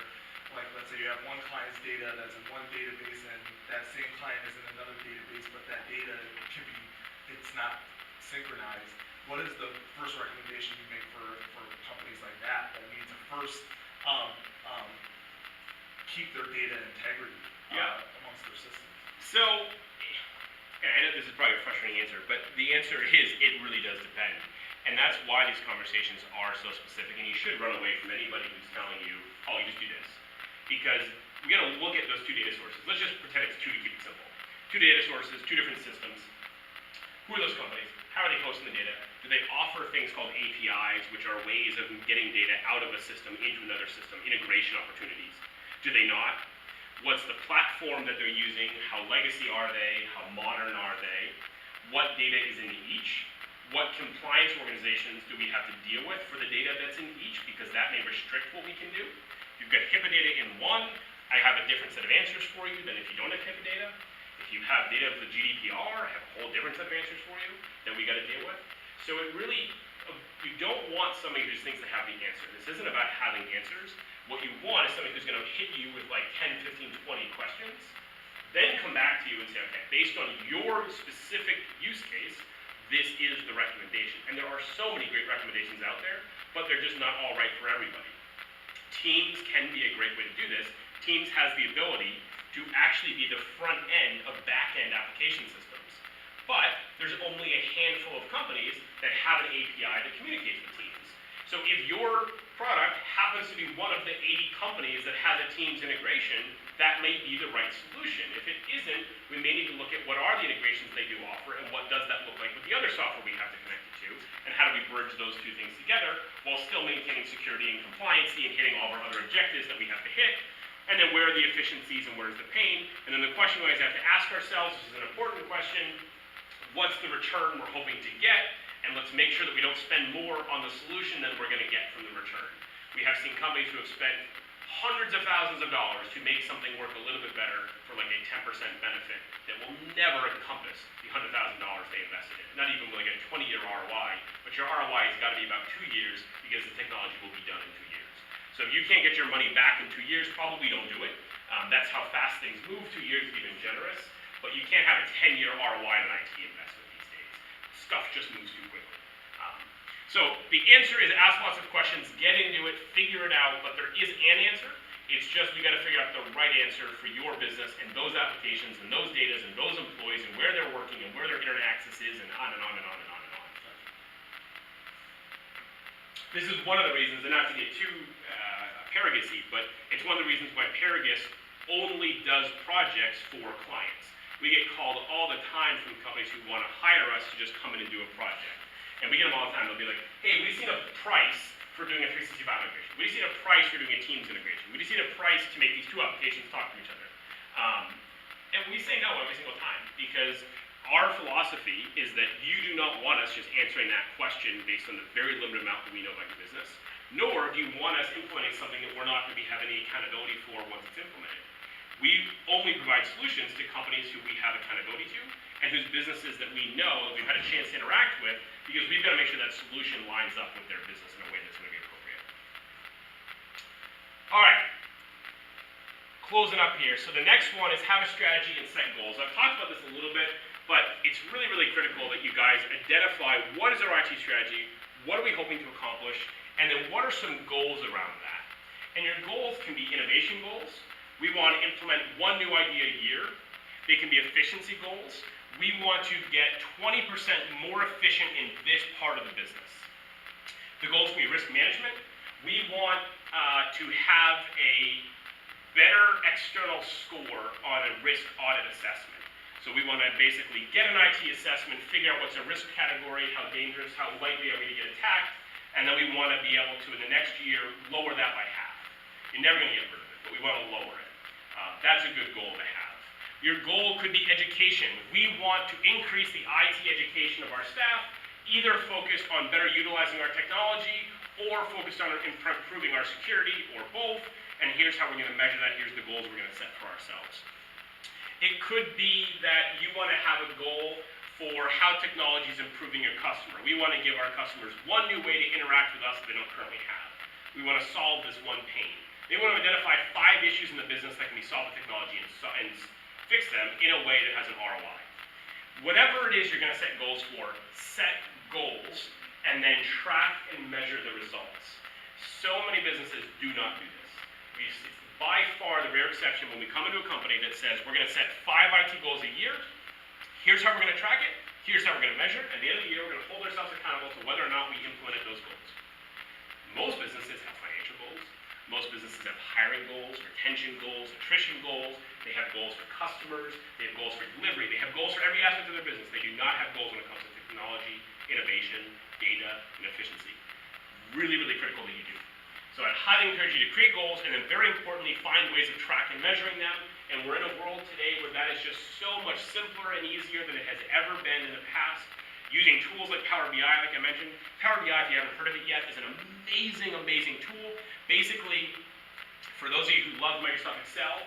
like, let's say you have one client's data that's in one database and that same client is in another database, but that data it's not synchronized. What is the first recommendation you make for companies like that need to first keep their data integrity amongst their systems? So, and I know this is probably a frustrating answer, but the answer is it really does depend. And that's why these conversations are so specific, and you should run away from anybody who's telling you, oh, you just do this. Because we gotta look at those two data sources. Let's just pretend it's two to keep it simple. Two data sources, two different systems. Who are those companies? How are they hosting the data? Do they offer things called APIs, which are ways of getting data out of a system into another system, integration opportunities? Do they not? What's the platform that they're using? How legacy are they? How modern are they? What data is in each? What compliance organizations do we have to deal with for the data that's in each? Because that may restrict what we can do. If you've got HIPAA data in one, I have a different set of answers for you than if you don't have HIPAA data. If you have data of the GDPR, I have a whole different set of answers for you that we got to deal with. So it really, you don't want somebody who just thinks they have the answer. This isn't about having answers. What you want is somebody who's going to hit you with like 10, 15, 20 questions, then come back to you and say, okay, based on your specific use case, this is the recommendation. And there are so many great recommendations out there, but they're just not all right for everybody. Teams can be a great way to do this. Teams has the ability to actually be the front end of back-end application systems. But there's only a handful of companies that have an API that communicates with Teams. So if your product happens to be one of the 80 companies that has a Teams integration, that may be the right solution. If it isn't, we may need to look at what are the integrations they do offer and what does that look like with the other software we have to connect it to, and how do we bridge those two things together while still maintaining security and compliancy and hitting all of our other objectives that we have to hit. And then where are the efficiencies and where's the pain? And then the question we always have to ask ourselves, which is an important question, what's the return we're hoping to get? And let's make sure that we don't spend more on the solution than we're going to get from the return. We have seen companies who have spent hundreds of thousands of dollars to make something work a little bit better for like a 10% benefit that will never encompass the $100,000 they invested in. Not even like a 20-year ROI, but your ROI has got to be about 2 years because the technology will be done in 2 years. So if you can't get your money back in 2 years, probably don't do it. That's how fast things move. 2 years is even generous, but you can't have a 10-year ROI on an IT investment these days. Stuff just moves too quickly. So the answer is ask lots of questions, get into it, figure it out, but there is an answer. It's just we got to figure out the right answer for your business and those applications and those data and those employees and where they're working and where their internet access is and on and on and on and on and on. This is one of the reasons, and not to get too Paragus-y, but it's one of the reasons why Paragus only does projects for clients. We get called all the time from companies who want to hire us to just come in and do a project. And we get them all the time. They'll be like, hey, we've seen a price for doing a 365 integration. We've seen a price for doing a Teams integration. We've seen a price to make these two applications talk to each other. And we say no every single time, because our philosophy is that you do not want us just answering that question based on the very limited amount that we know about your business, nor do you want us implementing something that we're not going to be having any accountability for once it's implemented. We only provide solutions to companies who we have accountability to, and whose businesses that we know that we've had a chance to interact with, because we've got to make sure that solution lines up with their business in a way that's going to be appropriate. All right. Closing up here. So the next one is have a strategy and set goals. I've talked about this a little bit, but it's really, really critical that you guys identify what is our IT strategy, what are we hoping to accomplish, and then what are some goals around that. And your goals can be innovation goals. We want to implement one new idea a year. They can be efficiency goals. We want to get 20% more efficient in this part of the business. The goals can be risk management. We want to have a better external score on a risk audit assessment. So we want to basically get an IT assessment, figure out what's a risk category, how dangerous, how likely are we to get attacked, and then we want to be able to, in the next year, lower that by half. You're never going to get rid of it, but we want to lower it. That's a good goal to have. Your goal could be education. We want to increase the IT education of our staff, either focused on better utilizing our technology or focused on improving our security, or both. And here's how we're going to measure that. Here's the goals we're going to set for ourselves. It could be that you want to have a goal for how technology is improving your customer. We want to give our customers one new way to interact with us that they don't currently have. We want to solve this one pain. They want to identify 5 issues in the business that can be solved with technology and fix them in a way that has an ROI. Whatever it is you're going to set goals for, set goals and then track and measure the results. So many businesses do not do this. It's by far the rare exception when we come into a company that says we're going to set 5 IT goals a year. Here's how we're going to track it. Here's how we're going to measure. At the end of the year, we're going to hold ourselves accountable to whether or not we implemented those goals. Most businesses have financial goals. Most businesses have hiring goals, retention goals, attrition goals. They have goals for customers. They have goals for delivery. They have goals for every aspect of their business. They do not have goals when it comes to technology, innovation, data, and efficiency. Really, really critical that you do. So I'd highly encourage you to create goals, and then very importantly, find ways of tracking and measuring them. And we're in a world today where that is just so much simpler and easier than it has ever been in the past. Using tools like Power BI, like I mentioned. Power BI, if you haven't heard of it yet, is an amazing, amazing tool. Basically, for those of you who love Microsoft Excel,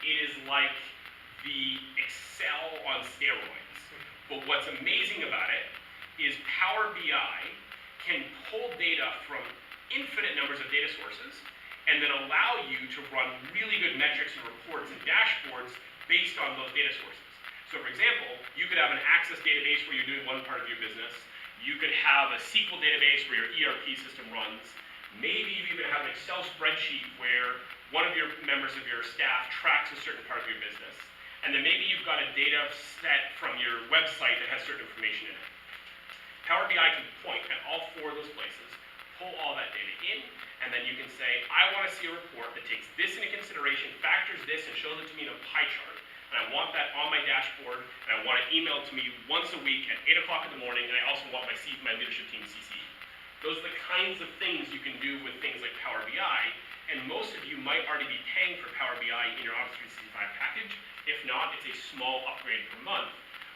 it is like the Excel on steroids. But what's amazing about it is Power BI can pull data from infinite numbers of data sources and then allow you to run really good metrics and reports and dashboards based on those data sources. So for example, you could have an Access database where you're doing one part of your business. You could have a SQL database where your ERP system runs. Maybe you even have an Excel spreadsheet where one of your members of your staff tracks a certain part of your business. And then maybe you've got a data set from your website that has certain information in it. Power BI can point at all 4 of those places, pull all that data in, and then you can say, I want to see a report that takes this into consideration, factors this, and shows it to me in a pie chart. And I want that on my dashboard, and I want it emailed to me once a week at 8 o'clock in the morning, and I also want my leadership team CC. Those are the kinds of things you can do with things like Power BI, and most of you might already be paying for Power BI in your Office 365 package. If not, it's a small upgrade per month.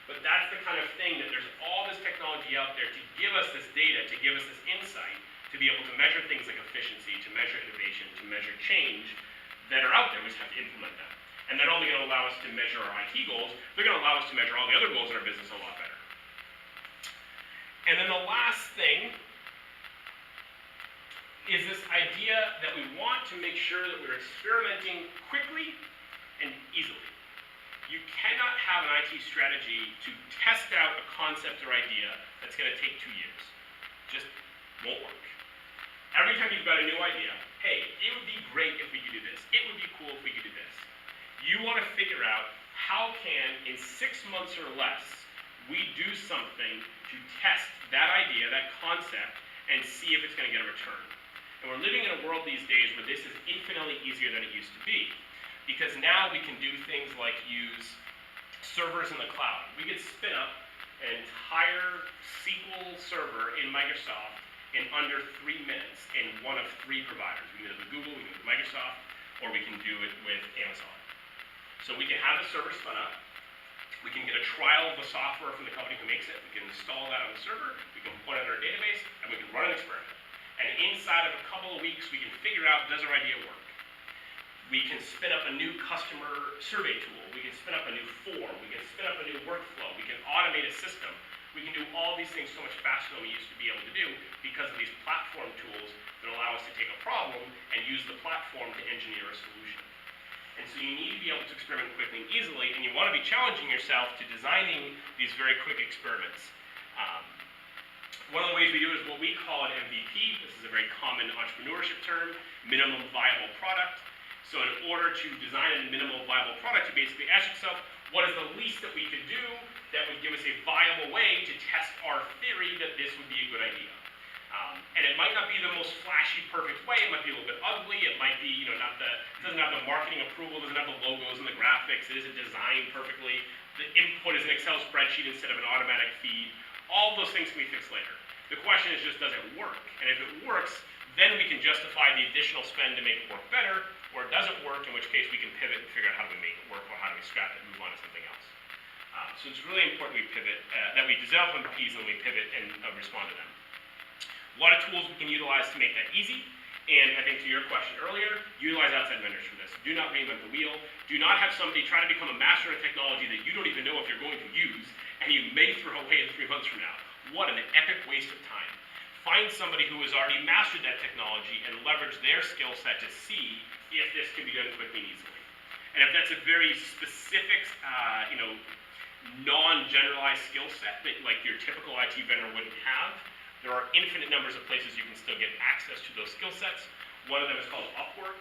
But that's the kind of thing that there's all this technology out there to give us this data, to give us this insight, to be able to measure things like efficiency, to measure innovation, to measure change that are out there. We just have to implement them. And they're only going to allow us to measure our IT goals. They're going to allow us to measure all the other goals in our business a lot better. And then the last thing is this idea that we want to make sure that we're experimenting quickly and easily. You cannot have an IT strategy to test out a concept or idea that's going to take 2 years. Just won't work. Every time you've got a new idea, hey, it would be great if we could do this. It would be cool if we could do this. You want to figure out how can, in 6 months or less, we do something to test that idea, that concept, and see if it's going to get a return. And we're living in a world these days where this is infinitely easier than it used to be. because now we can do things like use servers in the cloud. We could spin up an entire SQL server in Microsoft in under 3 minutes in one of 3 providers. We can do it with Google, we can do it with Microsoft, or we can do it with Amazon. So we can have the server spun up, we can get a trial of the software from the company who makes it, we can install that on the server, we can put it in our database, and we can run an experiment. And inside of a couple of weeks, we can figure out, does our idea work? We can spin up a new customer survey tool, we can spin up a new form, we can spin up a new workflow, we can automate a system. We can do all these things so much faster than we used to be able to do because of these platform tools that allow us to take a problem and use the platform to engineer a solution. And so you need to be able to experiment quickly and easily, and you want to be challenging yourself to designing these very quick experiments. One of the ways we do it is what we call an MVP. This is a very common entrepreneurship term, minimum viable product. So in order to design a minimum viable product, you basically ask yourself, what is the least that we could do that would give us a viable way to test our theory that this would be a good idea? And it might not be the most flashy, perfect way. It might be a little bit ugly. It might be, doesn't have the marketing approval, doesn't have the logos and the graphics. It isn't designed perfectly. The input is an Excel spreadsheet instead of an automatic feed. All those things can be fixed later. The question is just, does it work? And if it works, then we can justify the additional spend to make it work better, or it doesn't work, in which case we can pivot and figure out how do we make it work, or how do we scrap it and move on to something else. So it's really important we pivot, that we develop MVPs and we pivot and respond to them. A lot of tools we can utilize to make that easy, and I think to your question earlier, utilize outside vendors for this. Do not reinvent the wheel. Do not have somebody try to become a master of technology that you don't even know if you're going to use, and you may throw away in 3 months from now. What an epic waste of time. Find somebody who has already mastered that technology and leverage their skill set to see if this can be done quickly and easily. And if that's a very specific, non-generalized skill set that like your typical IT vendor wouldn't have, there are infinite numbers of places you can still get access to those skill sets. One of them is called Upwork.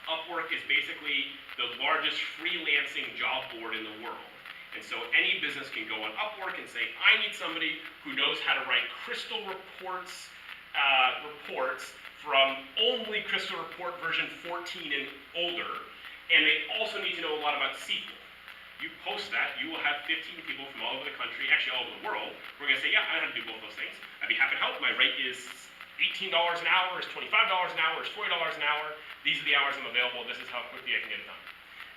Upwork is basically the largest freelancing job board in the world. And so any business can go on Upwork and say, I need somebody who knows how to write Crystal reports from only Crystal Report version 14 and older, and they also need to know a lot about SQL. You post that, you will have 15 people from all over the country, actually all over the world, who are going to say, yeah, I know how to do both those things. I'd be happy to help. My rate is $18 an hour, is $25 an hour, is $40 an hour. These are the hours I'm available. This is how quickly I can get it done.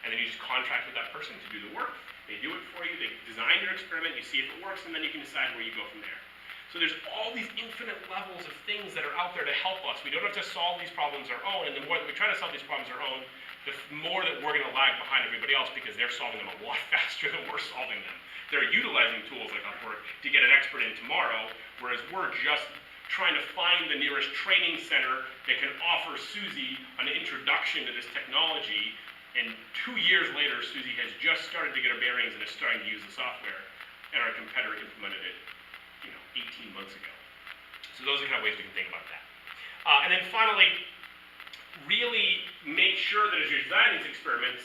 And then you just contract with that person to do the work. They do it for you. They design your experiment. You see if it works, and then you can decide where you go from there. So there's all these infinite levels of things that are out there to help us. We don't have to solve these problems our own, and the more that we try to solve these problems our own, the more that we're going to lag behind everybody else because they're solving them a lot faster than we're solving them. They're utilizing tools like Upwork to get an expert in tomorrow, whereas we're just trying to find the nearest training center that can offer Susie an introduction to this technology, and 2 years later, Susie has just started to get her bearings and is starting to use the software, and our competitor implemented it 18 months ago. So those are the kind of ways we can think about that. And then finally, really make sure that as you're designing these experiments,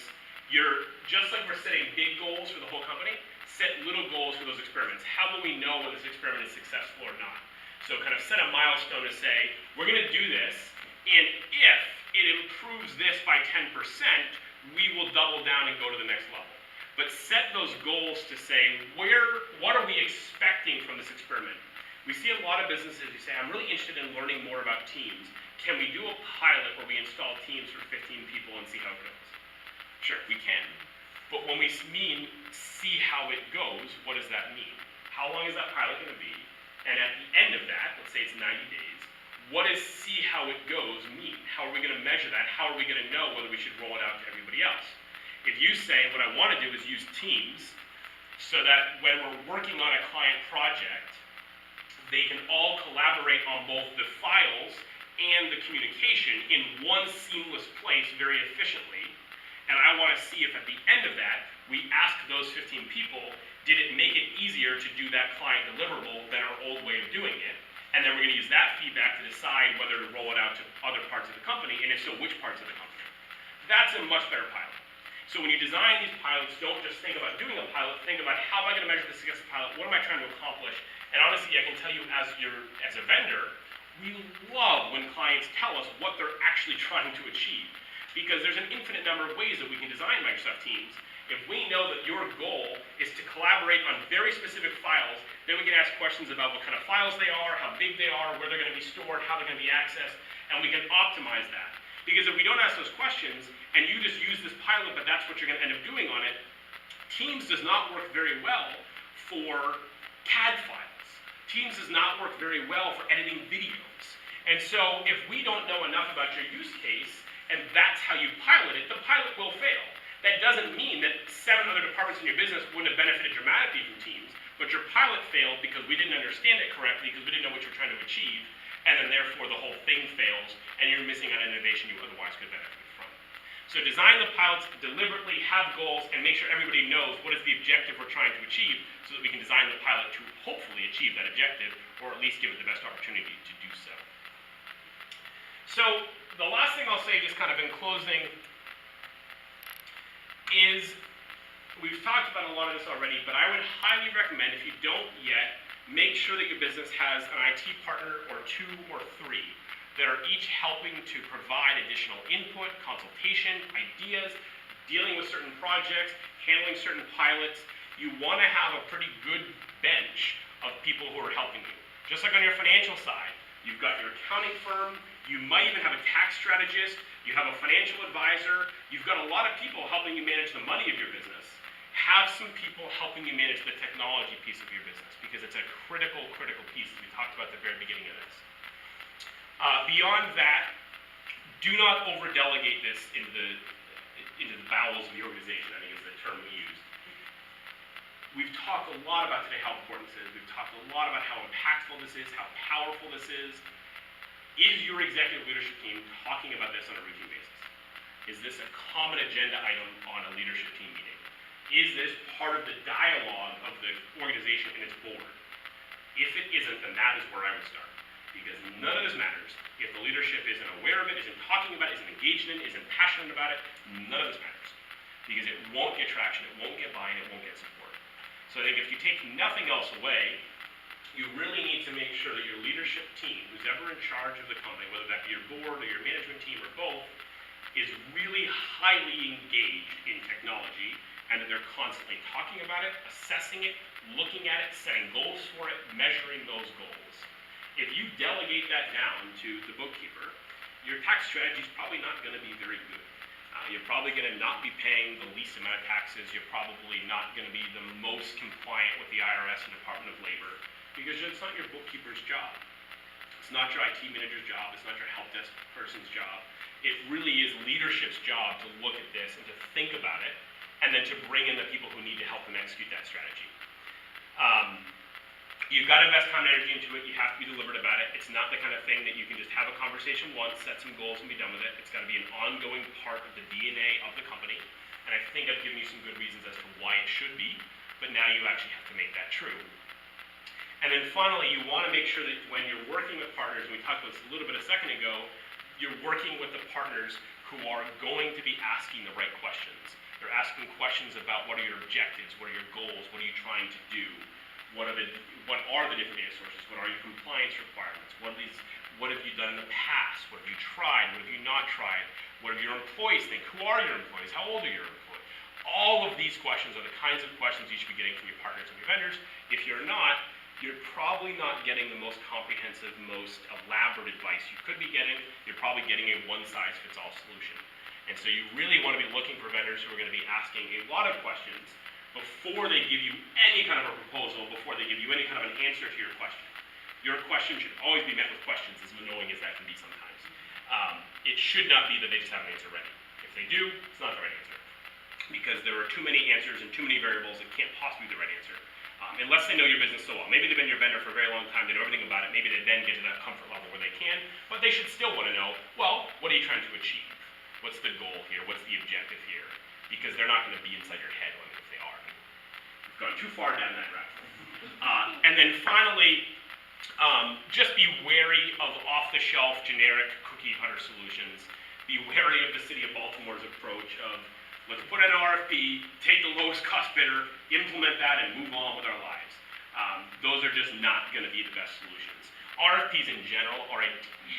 you're, just like we're setting big goals for the whole company, set little goals for those experiments. How will we know whether this experiment is successful or not? So kind of set a milestone to say, we're going to do this, and if it improves this by 10%, we will double down and go to the next level. But set those goals to say, what are we expecting from this experiment? We see a lot of businesses who say, I'm really interested in learning more about teams. Can we do a pilot where we install teams for 15 people and see how it goes? Sure, we can. But when we mean see how it goes, what does that mean? How long is that pilot going to be? And at the end of that, let's say it's 90 days, what does see how it goes mean? How are we going to measure that? How are we going to know whether we should roll it out to everybody else? If you say, what I want to do is use Teams so that when we're working on a client project, they can all collaborate on both the files and the communication in one seamless place very efficiently. And I want to see if at the end of that, we ask those 15 people, did it make it easier to do that client deliverable than our old way of doing it? And then we're going to use that feedback to decide whether to roll it out to other parts of the company, and if so, which parts of the company. That's a much better pilot. So when you design these pilots, don't just think about doing a pilot, think about how am I going to measure the success of the pilot, what am I trying to accomplish? And honestly, I can tell you as a vendor, we love when clients tell us what they're actually trying to achieve. because there's an infinite number of ways that we can design Microsoft Teams. If we know that your goal is to collaborate on very specific files, then we can ask questions about what kind of files they are, how big they are, where they're going to be stored, how they're going to be accessed, and we can optimize that. Because if we don't ask those questions, and you just use this pilot, but that's what you're going to end up doing on it, Teams does not work very well for CAD files. Teams does not work very well for editing videos. And so if we don't know enough about your use case, and that's how you pilot it, the pilot will fail. That doesn't mean that 7 other departments in your business wouldn't have benefited dramatically from Teams, but your pilot failed because we didn't understand it correctly, because we didn't know what you're trying to achieve, and then therefore the whole thing fails, and you're missing out on innovation you otherwise could benefit from. So design the pilots deliberately, have goals, and make sure everybody knows what is the objective we're trying to achieve, so that we can design the pilot to hopefully achieve that objective, or at least give it the best opportunity to do so. So the last thing I'll say, just kind of in closing, is we've talked about a lot of this already, but I would highly recommend, if you don't yet, make sure that your business has an IT partner or 2 or 3 that are each helping to provide additional input, consultation, ideas, dealing with certain projects, handling certain pilots. You want to have a pretty good bench of people who are helping you. Just like on your financial side, you've got your accounting firm, you might even have a tax strategist, you have a financial advisor, you've got a lot of people helping you manage the money of your business. Have some people helping you manage the technology piece of your business, because it's a critical piece, as we talked about at the very beginning of this. Beyond that, do not over-delegate this into the bowels of the organization, I think is the term we use. We've talked a lot about today how important this is. We've talked a lot about how impactful this is, how powerful this is. Is your executive leadership team talking about this on a routine basis? Is this a common agenda item on a leadership team meeting? Is this part of the dialogue of the organization and its board? If it isn't, then that is where I would start. Because none of this matters if the leadership isn't aware of it, isn't talking about it, isn't engaged in it, isn't passionate about it. None of this matters. Because it won't get traction, it won't get buy-in, it won't get support. So I think if you take nothing else away, you really need to make sure that your leadership team, who's ever in charge of the company, whether that be your board or your management team or both, is really highly engaged in technology, and that they're constantly talking about it, assessing it, looking at it, setting goals for it, measuring those goals. If you delegate that down to the bookkeeper, your tax strategy is probably not going to be very good. You're probably going to not be paying the least amount of taxes. You're probably not going to be the most compliant with the IRS and Department of Labor, because it's not your bookkeeper's job. It's not your IT manager's job. It's not your help desk person's job. It really is leadership's job to look at this and to think about it, and then to bring in the people who need to help them execute that strategy. You've got to invest time and energy into it. You have to be deliberate about it. It's not the kind of thing that you can just have a conversation once, set some goals, and be done with it. It's got to be an ongoing part of the DNA of the company. And I think I've given you some good reasons as to why it should be, but now you actually have to make that true. And then finally, you want to make sure that when you're working with partners, and we talked about this a little bit a second ago, you're working with the partners who are going to be asking the right questions. They're asking questions about what are your objectives, what are your goals, what are you trying to do, what are the different data sources, what are your compliance requirements, what have you done in the past, what have you tried, what have you not tried, what do your employees think, who are your employees, how old are your employees? All of these questions are the kinds of questions you should be getting from your partners and your vendors. If you're not, you're probably not getting the most comprehensive, most elaborate advice you could be getting. You're probably getting a one-size-fits-all solution. And so you really want to be looking for vendors who are going to be asking a lot of questions before they give you any kind of a proposal, before they give you any kind of an answer to your question. Your question should always be met with questions, as annoying as that can be sometimes. It should not be that they just have an answer ready. If they do, it's not the right answer. Because there are too many answers and too many variables, it can't possibly be the right answer. Unless they know your business so well. Maybe they've been your vendor for a very long time, they know everything about it, maybe they then get to that comfort level where they can, but they should still want to know, well, what are you trying to achieve? What's the goal here? What's the objective here? Because they're not going to be inside your head if they are. We've gone too far down that rabbit hole. And then finally, just be wary of off-the-shelf generic cookie-cutter solutions. Be wary of the city of Baltimore's approach of, let's put out an RFP, take the lowest cost bidder, implement that, and move on with our lives. Those are just not going to be the best solutions. RFPs in general are a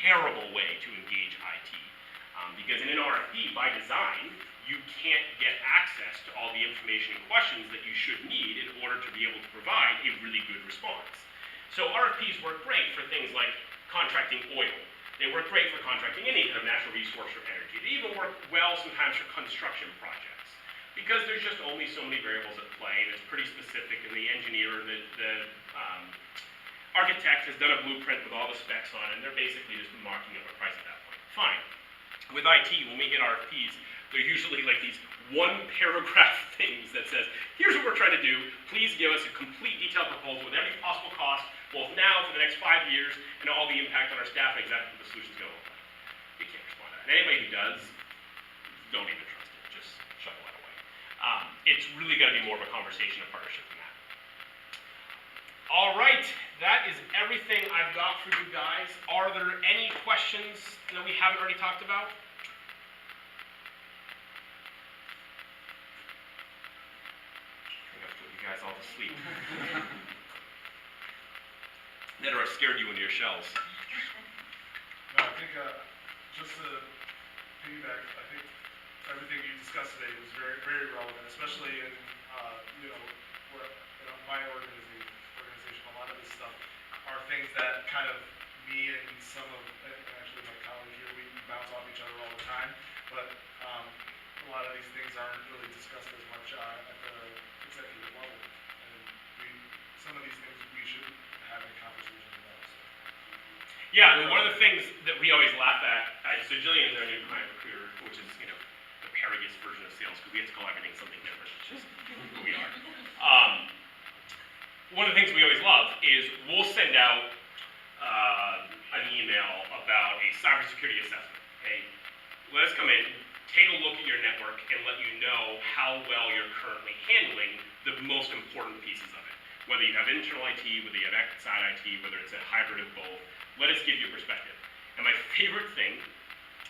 terrible way to engage IT. Because in an RFP, by design, you can't get access to all the information and questions that you should need in order to be able to provide a really good response. So RFPs work great for things like contracting oil. They work great for contracting any kind of natural resource or energy. They even work well sometimes for construction projects, because there's just only so many variables at play, and it's pretty specific, and the engineer, the architect has done a blueprint with all the specs on it, and they're basically just marking up a price at that point. Fine. With IT, when we get RFPs, they're usually like these one-paragraph things that says, here's what we're trying to do, please give us a complete detailed proposal with every possible cost, both now for the next 5 years, and all the impact on our staff, and exactly what the solution's gonna look like. We can't respond to that. And anybody who does, don't even trust it, just shuffle that away. It's really gotta be more of a conversation, a partnership than that. All right, that is everything I've got for you guys. Are there any questions that we haven't already talked about? I think I've put you guys all to sleep. That or I scared you into your shells. No, I think, just to piggyback, I think everything you discussed today was very, very relevant, especially in, you know, where, you know, my organization, a lot of this stuff are things that kind of me and some of, and actually my colleague here, we bounce off each other all the time, but, a lot of these things aren't really discussed as much, at the executive level, and some of these things we should have a conversation about, so. Yeah, I mean, one of the things that we always laugh at, so Jillian is our new client recruiter, which is, you know, the Paragus version of sales, because we have to call everything something different. It's just who we are. One of the things we always love is we'll send out an email about a cybersecurity assessment. Hey, let us come in, take a look at your network, and let you know how well you're currently handling the most important pieces of it. Whether you have internal IT, whether you have outside IT, whether it's a hybrid of both, let us give you a perspective. And my favorite thing,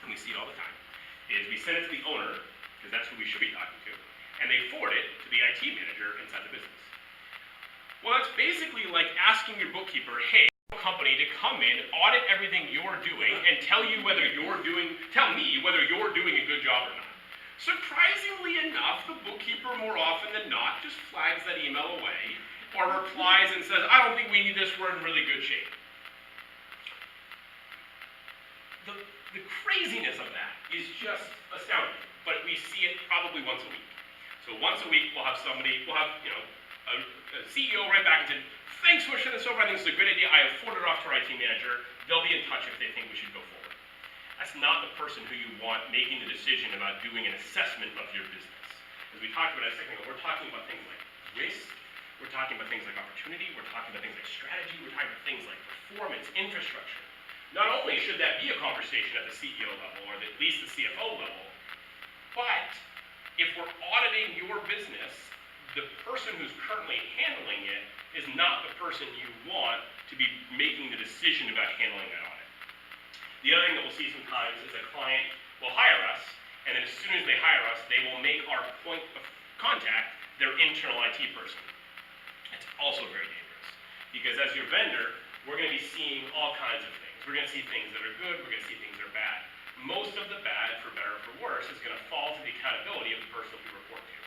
and we see it all the time, is we send it to the owner, because that's who we should be talking to, and they forward it to the IT manager inside the business. Well, that's basically like asking your bookkeeper, hey, company to come in, audit everything you're doing, and tell me whether you're doing a good job or not. Surprisingly enough, the bookkeeper more often than not just flags that email away, or replies and says, I don't think we need this, we're in really good shape. The craziness of that is just astounding, but we see it probably once a week. So once a week, we'll have somebody, you know, a CEO right back and say, thanks for sending this over, I think it's a good idea, I have forwarded it off to our IT manager, they'll be in touch if they think we should go forward. That's not the person who you want making the decision about doing an assessment of your business. As we talked about a second ago, we're talking about things like risk, we're talking about things like opportunity, we're talking about things like strategy, we're talking about things like performance, infrastructure. Not only should that be a conversation at the CEO level, or at least the CFO level, but if we're auditing your business, the person who's currently handling it is not the person you want to be making the decision about handling that audit. The other thing that we'll see sometimes is a client will hire us, and then as soon as they hire us, they will make our point of contact their internal IT person. It's also very dangerous, because as your vendor, we're going to be seeing all kinds of things. We're going to see things that are good, we're going to see things that are bad. Most of the bad, for better or for worse, is going to fall to the accountability of the person that we report to.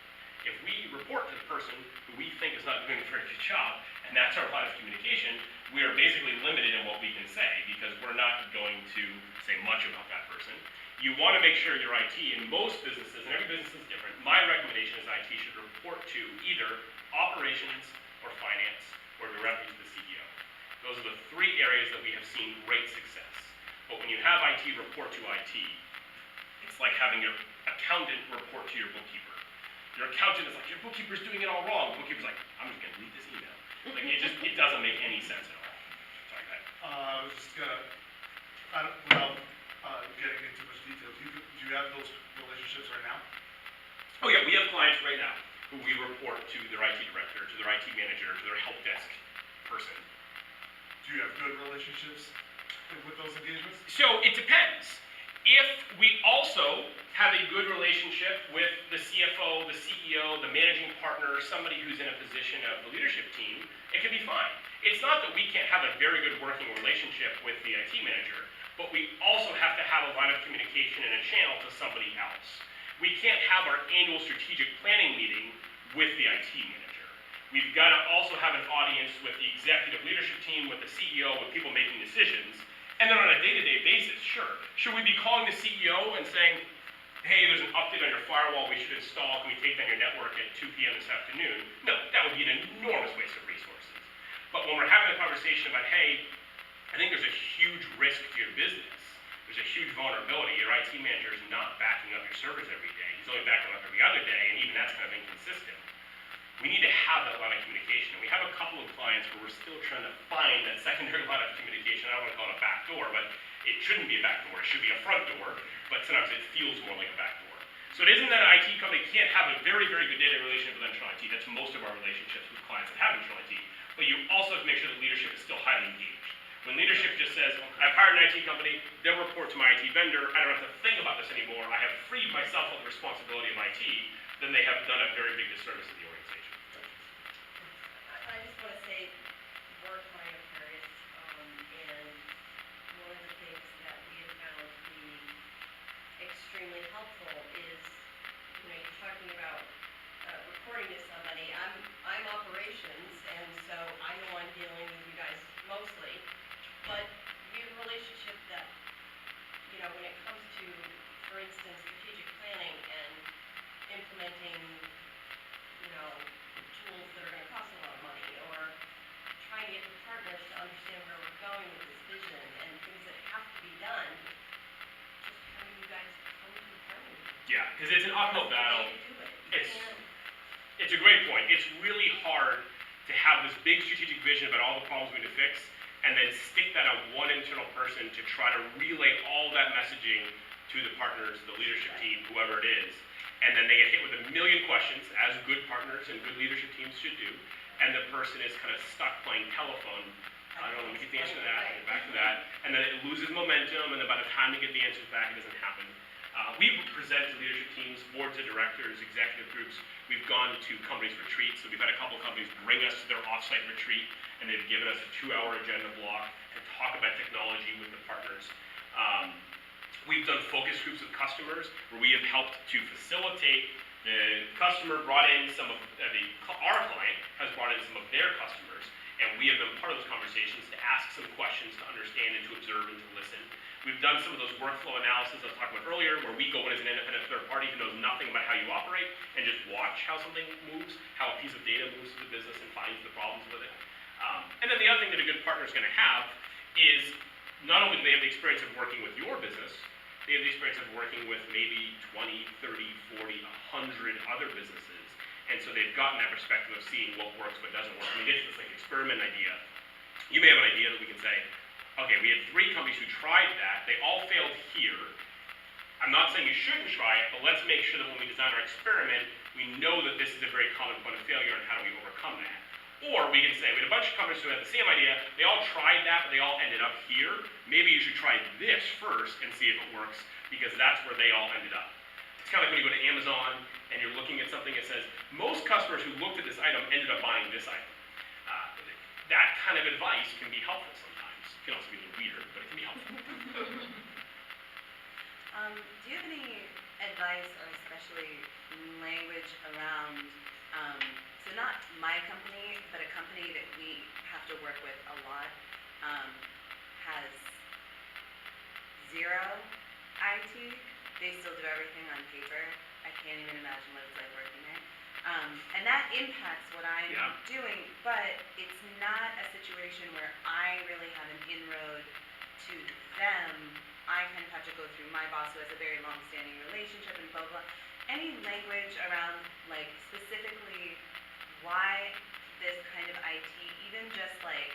If we report to the person who we think is not doing a very good job, and that's our line of communication, we are basically limited in what we can say, because we're not going to say much about that person. You want to make sure your IT, in most businesses, and every business is different, my recommendation is IT should report to either operations or finance, or directly to the CEO. Those are the three areas that we have seen great success. But when you have IT report to IT, it's like having your accountant report to your bookkeeper. Your accountant is like, your bookkeeper's doing it all wrong. The bookkeeper's like, I'm just gonna read this email. Like, it doesn't make any sense at all. Sorry, go ahead. I was just gonna, without, getting into much detail, do you have those relationships right now? Oh yeah, we have clients right now who we report to their IT director, to their IT manager, to their help desk person. Do you have good relationships with those engagements? So it depends. If we also have a good relationship with the CFO, the CEO, the managing partner, somebody who's in a position of the leadership team, it can be fine. It's not that we can't have a very good working relationship with the IT manager, but we also have to have a line of communication and a channel to somebody else. We can't have our annual strategic planning meeting with the IT manager. We've got to also have an audience with the executive leadership team, with the CEO, with people making decisions. And then on a day-to-day basis, sure. Should we be calling the CEO and saying, hey, there's an update on your firewall we should install, can we take down your network at 2 p.m. this afternoon? No, that would be an enormous waste of resources. But when we're having a conversation about, hey, I think there's a huge risk to your business, there's a huge vulnerability, your IT manager is not backing up your servers every day, he's only backing up every other day, and even that's kind of inconsistent. We need to have that line of communication. And we have a couple of clients where we're still trying to find that secondary line of communication. I don't want to call it a back door, but it shouldn't be a back door, it should be a front door, but sometimes it feels more like a back door. So it isn't that an IT company can't have a very, very good data relationship with internal IT. That's most of our relationships with clients that have internal IT. But you also have to make sure that leadership is still highly engaged. When leadership just says, I've hired an IT company, they'll report to my IT vendor, I don't have to think about this anymore, I have freed myself of the responsibility of IT, then they have done a very big disservice to the organization. I just want to say, we're a client of Paris, and one of the things that we have found to be extremely helpful is, you're talking about reporting to somebody. I'm operations, and so I know I'm dealing with you guys mostly, but we have a relationship that, when it comes to, for instance, strategic planning and implementing, tools that are going to cost a lot of money, or trying to get the partners to understand where we're going with this vision and things that have to be done, just having you guys come to the party. Yeah, because it's an uphill battle. Way to do it. You It's- can't- It's a great point. It's really hard to have this big strategic vision about all the problems we need to fix, and then stick that on one internal person to try to relay all that messaging to the partners, the leadership team, whoever it is, and then they get hit with a million questions, as good partners and good leadership teams should do, and the person is kind of stuck playing telephone. I don't know, let me get the answer to that, get back to that, and then it loses momentum, and then by the time you get the answers back, it doesn't happen. We present to leadership teams, boards of directors, executive groups. We've gone to companies' retreats, so we've had a couple companies bring us to their off-site retreat, and they've given us a 2-hour agenda block to talk about technology with the partners. We've done focus groups with customers where we have helped to facilitate. The customer brought in some of our client has brought in some of their customers, and we have been part of those conversations to ask some questions, to understand and to observe and to listen. We've done some of those workflow analysis I was talking about earlier, where we go in as an independent third party who knows nothing about how you operate and just watch how something moves, how a piece of data moves through the business and finds the problems with it. And then the other thing that a good partner is going to have is not only do they have the experience of working with your business, they have the experience of working with maybe 20, 30, 40, 100 other businesses. And so they've gotten that perspective of seeing what works, what doesn't work. When we get to this like experiment idea, you may have an idea that we can say, okay, we had 3 companies who tried that, they all failed here. I'm not saying you shouldn't try it, but let's make sure that when we design our experiment, we know that this is a very common point of failure and how do we overcome that. Or we can say, we had a bunch of companies who had the same idea, they all tried that, but they all ended up here. Maybe you should try this first and see if it works, because that's where they all ended up. It's kind of like when you go to Amazon and you're looking at something that says, most customers who looked at this item ended up buying this item. That kind of advice can be helpful sometimes. It can also be a little weird, but it can be helpful. Do you have any advice or especially language around, so not my company, but a company that we have to work with a lot, has 0 IT. They still do everything on paper. I can't even imagine what it's like working there. And that impacts what I'm Yeah. doing, but it's not a situation where I really have an inroad to them. I kind of have to go through my boss who has a very long-standing relationship and blah, blah. Any language around, like, specifically why this kind of IT, even just like,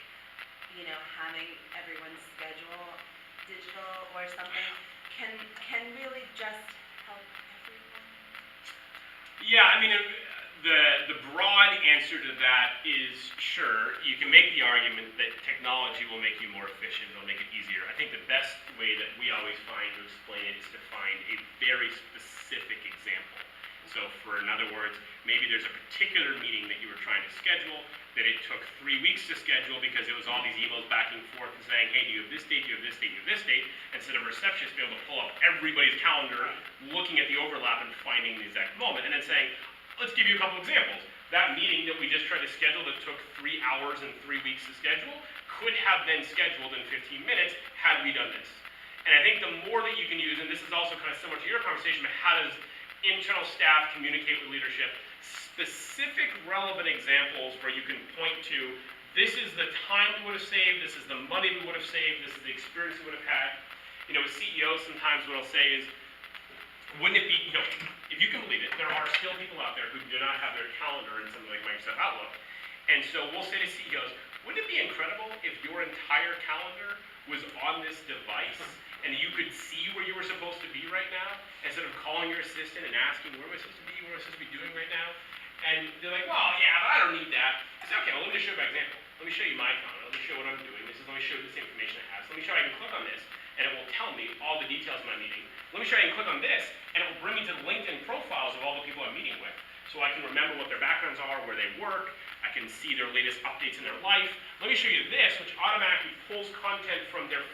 having everyone's schedule digital or something, can really just help everyone? Yeah, I mean, the broad answer to that is sure. You can make the argument that technology will make you more efficient, it'll make it easier. I think the best way that we always find to explain it is to find a very specific example. So in other words, maybe there's a particular meeting that you were trying to schedule that it took 3 weeks to schedule because it was all these emails back and forth and saying, hey, do you have this date, do you have this date, do you have this date, instead of a receptionist being able to pull up everybody's calendar, looking at the overlap and finding the exact moment, and then saying, let's give you a couple examples. That meeting that we just tried to schedule that took 3 hours and 3 weeks to schedule could have been scheduled in 15 minutes had we done this. And I think the more that you can use, and this is also kind of similar to your conversation, but how does internal staff communicate with leadership, specific relevant examples where you can point to, this is the time we would have saved, this is the money we would have saved, this is the experience we would have had. You know, with CEOs, sometimes what I'll say is, wouldn't it be, you know, if you can believe it, there are still people out there who do not have their calendar in something like Microsoft Outlook. And so we'll say to CEOs, wouldn't it be incredible if your entire calendar was on this device and you could see where you were supposed to be right now, instead of calling your assistant and asking, where am I supposed to be, what am I supposed to be doing right now? And they're like, well, yeah, but I don't need that. I say, okay, well, let me just show you my example. Let me show you my calendar. Let me show you what I'm doing. Let me show you this information it has. Let me show you I can click on this, and it will tell me all the details of my meeting. Let me show you I can click on this, and it will bring me to the LinkedIn profiles of all the people I'm meeting with. So I can remember what their backgrounds are, where they work. I can see their latest updates in their life. Let me show you this, which automatically pulls content from their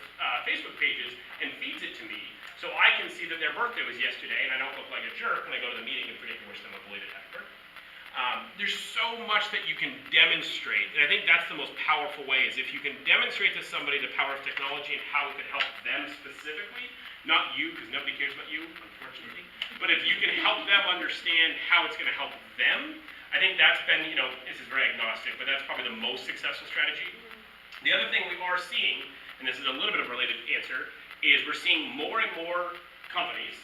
Facebook pages and feeds it to me. So I can see that their birthday was yesterday, and I don't look like a jerk when I go to the meeting and forget to wish them a belated happy birthday. There's so much that you can demonstrate, and I think that's the most powerful way, is if you can demonstrate to somebody the power of technology and how it could help them specifically, not you, because nobody cares about you, unfortunately, but if you can help them understand how it's going to help them, I think that's been, you know, this is very agnostic, but that's probably the most successful strategy. The other thing we are seeing, and this is a little bit of a related answer, is we're seeing more and more companies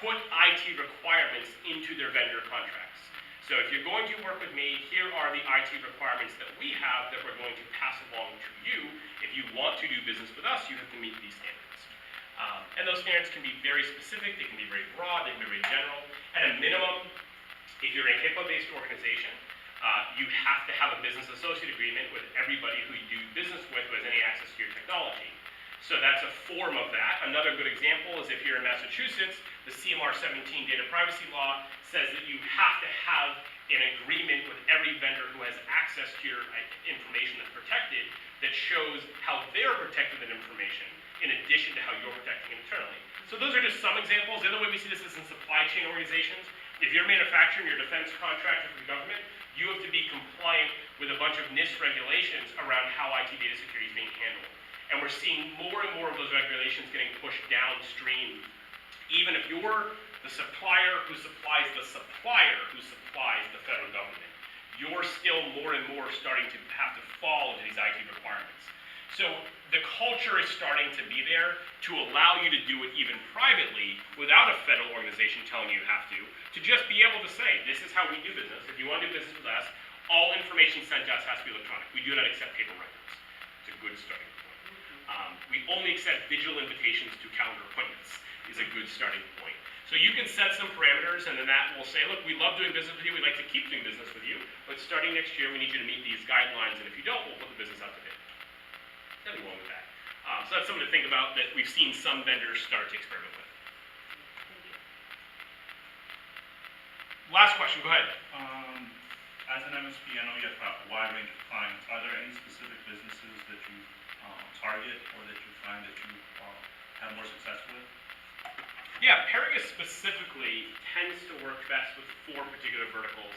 put IT requirements into their vendor contracts. So if you're going to work with me, here are the IT requirements that we have that we're going to pass along to you. If you want to do business with us, you have to meet these standards. And those standards can be very specific, they can be very broad, they can be very general. At a minimum, if you're a HIPAA-based organization, you have to have a business associate agreement with everybody who you do business with who has any access to your technology. So that's a form of that. Another good example is if you're in Massachusetts, the CMR 17 data privacy law says that you have to have an agreement with every vendor who has access to your information that's protected that shows how they're protecting that information in addition to how you're protecting it internally. So those are just some examples. The other way we see this is in supply chain organizations. If you're manufacturing your defense contractor for the government, you have to be compliant with a bunch of NIST regulations around how IT data security is being handled. And we're seeing more and more of those regulations getting pushed downstream. Even if you're the supplier who supplies the supplier who supplies the federal government, you're still more and more starting to have to fall into these IT requirements. So the culture is starting to be there to allow you to do it even privately without a federal organization telling you have to just be able to say, this is how we do business. If you want to do business with us, all information sent to us has to be electronic. We do not accept paper records. It's a good starting point. We only accept digital invitations to calendar appointments is a good starting point. So you can set some parameters, and then that will say, look, we love doing business with you, we'd like to keep doing business with you, but starting next year, we need you to meet these guidelines, and if you don't, we'll put the business out to bid. Nothing wrong with that. So that's something to think about that we've seen some vendors start to experiment with. Last question, go ahead. As an MSP, I know you have a wide range of clients. Are there any specific businesses that you target or that you find that you have more success with? Yeah, Paragus specifically tends to work best with 4 particular verticals.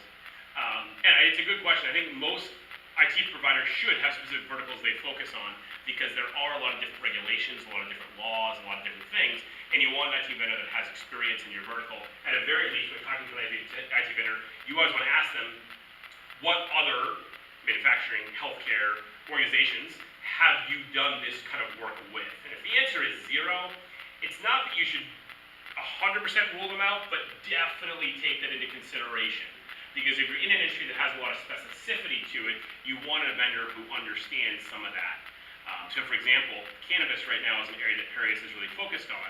And it's a good question. I think most IT providers should have specific verticals they focus on because there are a lot of different regulations, a lot of different laws, a lot of different things, and you want an IT vendor that has experience in your vertical. At a very least, when talking to an IT vendor, you always want to ask them, what other manufacturing, healthcare organizations have you done this kind of work with? And if the answer is 0, it's not that you should 100% rule them out, but definitely take that into consideration. Because if you're in an industry that has a lot of specificity to it, you want a vendor who understands some of that. So for example, cannabis right now is an area that Paragus is really focused on.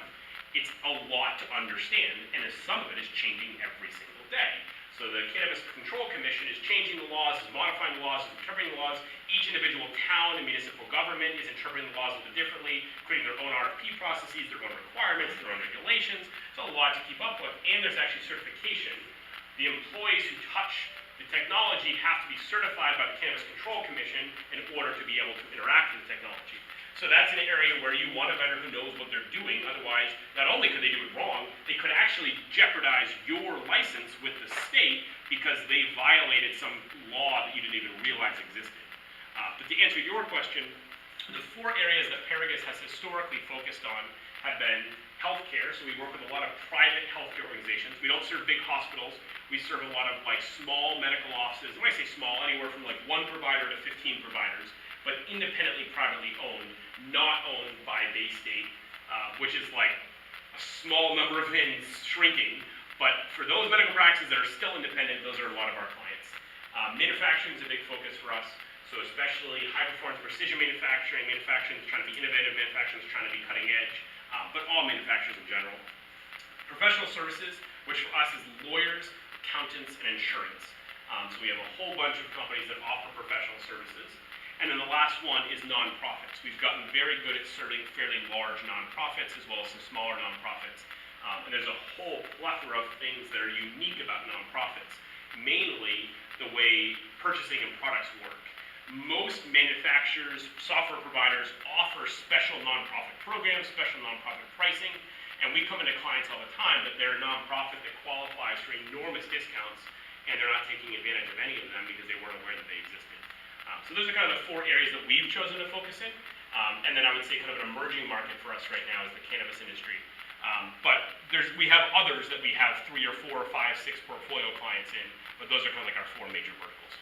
It's a lot to understand, and some of it is changing every single day. So the Cannabis Control Commission is changing the laws, is modifying the laws, is interpreting the laws. Each each individual town and municipal government is interpreting the laws a little bit differently, creating their own RFP processes, their own requirements, their own regulations. It's a lot to keep up with, and there's actually certification. The employees who touch the technology have to be certified by the Cannabis Control Commission in order to be able to interact with the technology. So that's an area where you want a vendor who knows what they're doing, otherwise, not only could they do it wrong, they could actually jeopardize your license with the state because they violated some law that you didn't even realize existed. But to answer your question, the 4 areas that Paragus has historically focused on have been healthcare, so we work with a lot of private healthcare organizations. We don't serve big hospitals, we serve a lot of like small medical offices. When I say small, anywhere from like 1 provider to 15 providers, but independently, privately owned, not owned by Bay State, which is like a small number of things shrinking. But for those medical practices that are still independent, those are a lot of our clients. Manufacturing is a big focus for us. So especially high performance precision manufacturing, manufacturing is trying to be innovative, manufacturing is trying to be cutting edge, but all manufacturers in general. Professional services, which for us is lawyers, accountants, and insurance. So we have a whole bunch of companies that offer professional services. And then the last one is nonprofits. We've gotten very good at serving fairly large nonprofits as well as some smaller nonprofits. And there's a whole plethora of things that are unique about nonprofits, mainly the way purchasing and products work. Most manufacturers, software providers offer special nonprofit programs, special nonprofit pricing, and we come into clients all the time that they're a nonprofit that qualifies for enormous discounts, and they're not taking advantage of any of them because they weren't aware that they existed. So those are kind of the 4 areas that we've chosen to focus in, and then I would say kind of an emerging market for us right now is the cannabis industry. But we have others that we have 3 or 4 or 5, 6 portfolio clients in, but those are kind of like our 4 major verticals.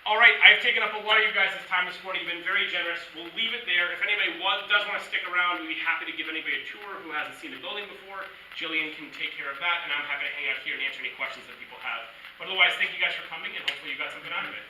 All right, I've taken up a lot of you guys' time this morning. You've been very generous. We'll leave it there. If anybody does want to stick around, we'd be happy to give anybody a tour who hasn't seen the building before. Jillian can take care of that, and I'm happy to hang out here and answer any questions that people have. But otherwise, thank you guys for coming, and hopefully you got something out of it.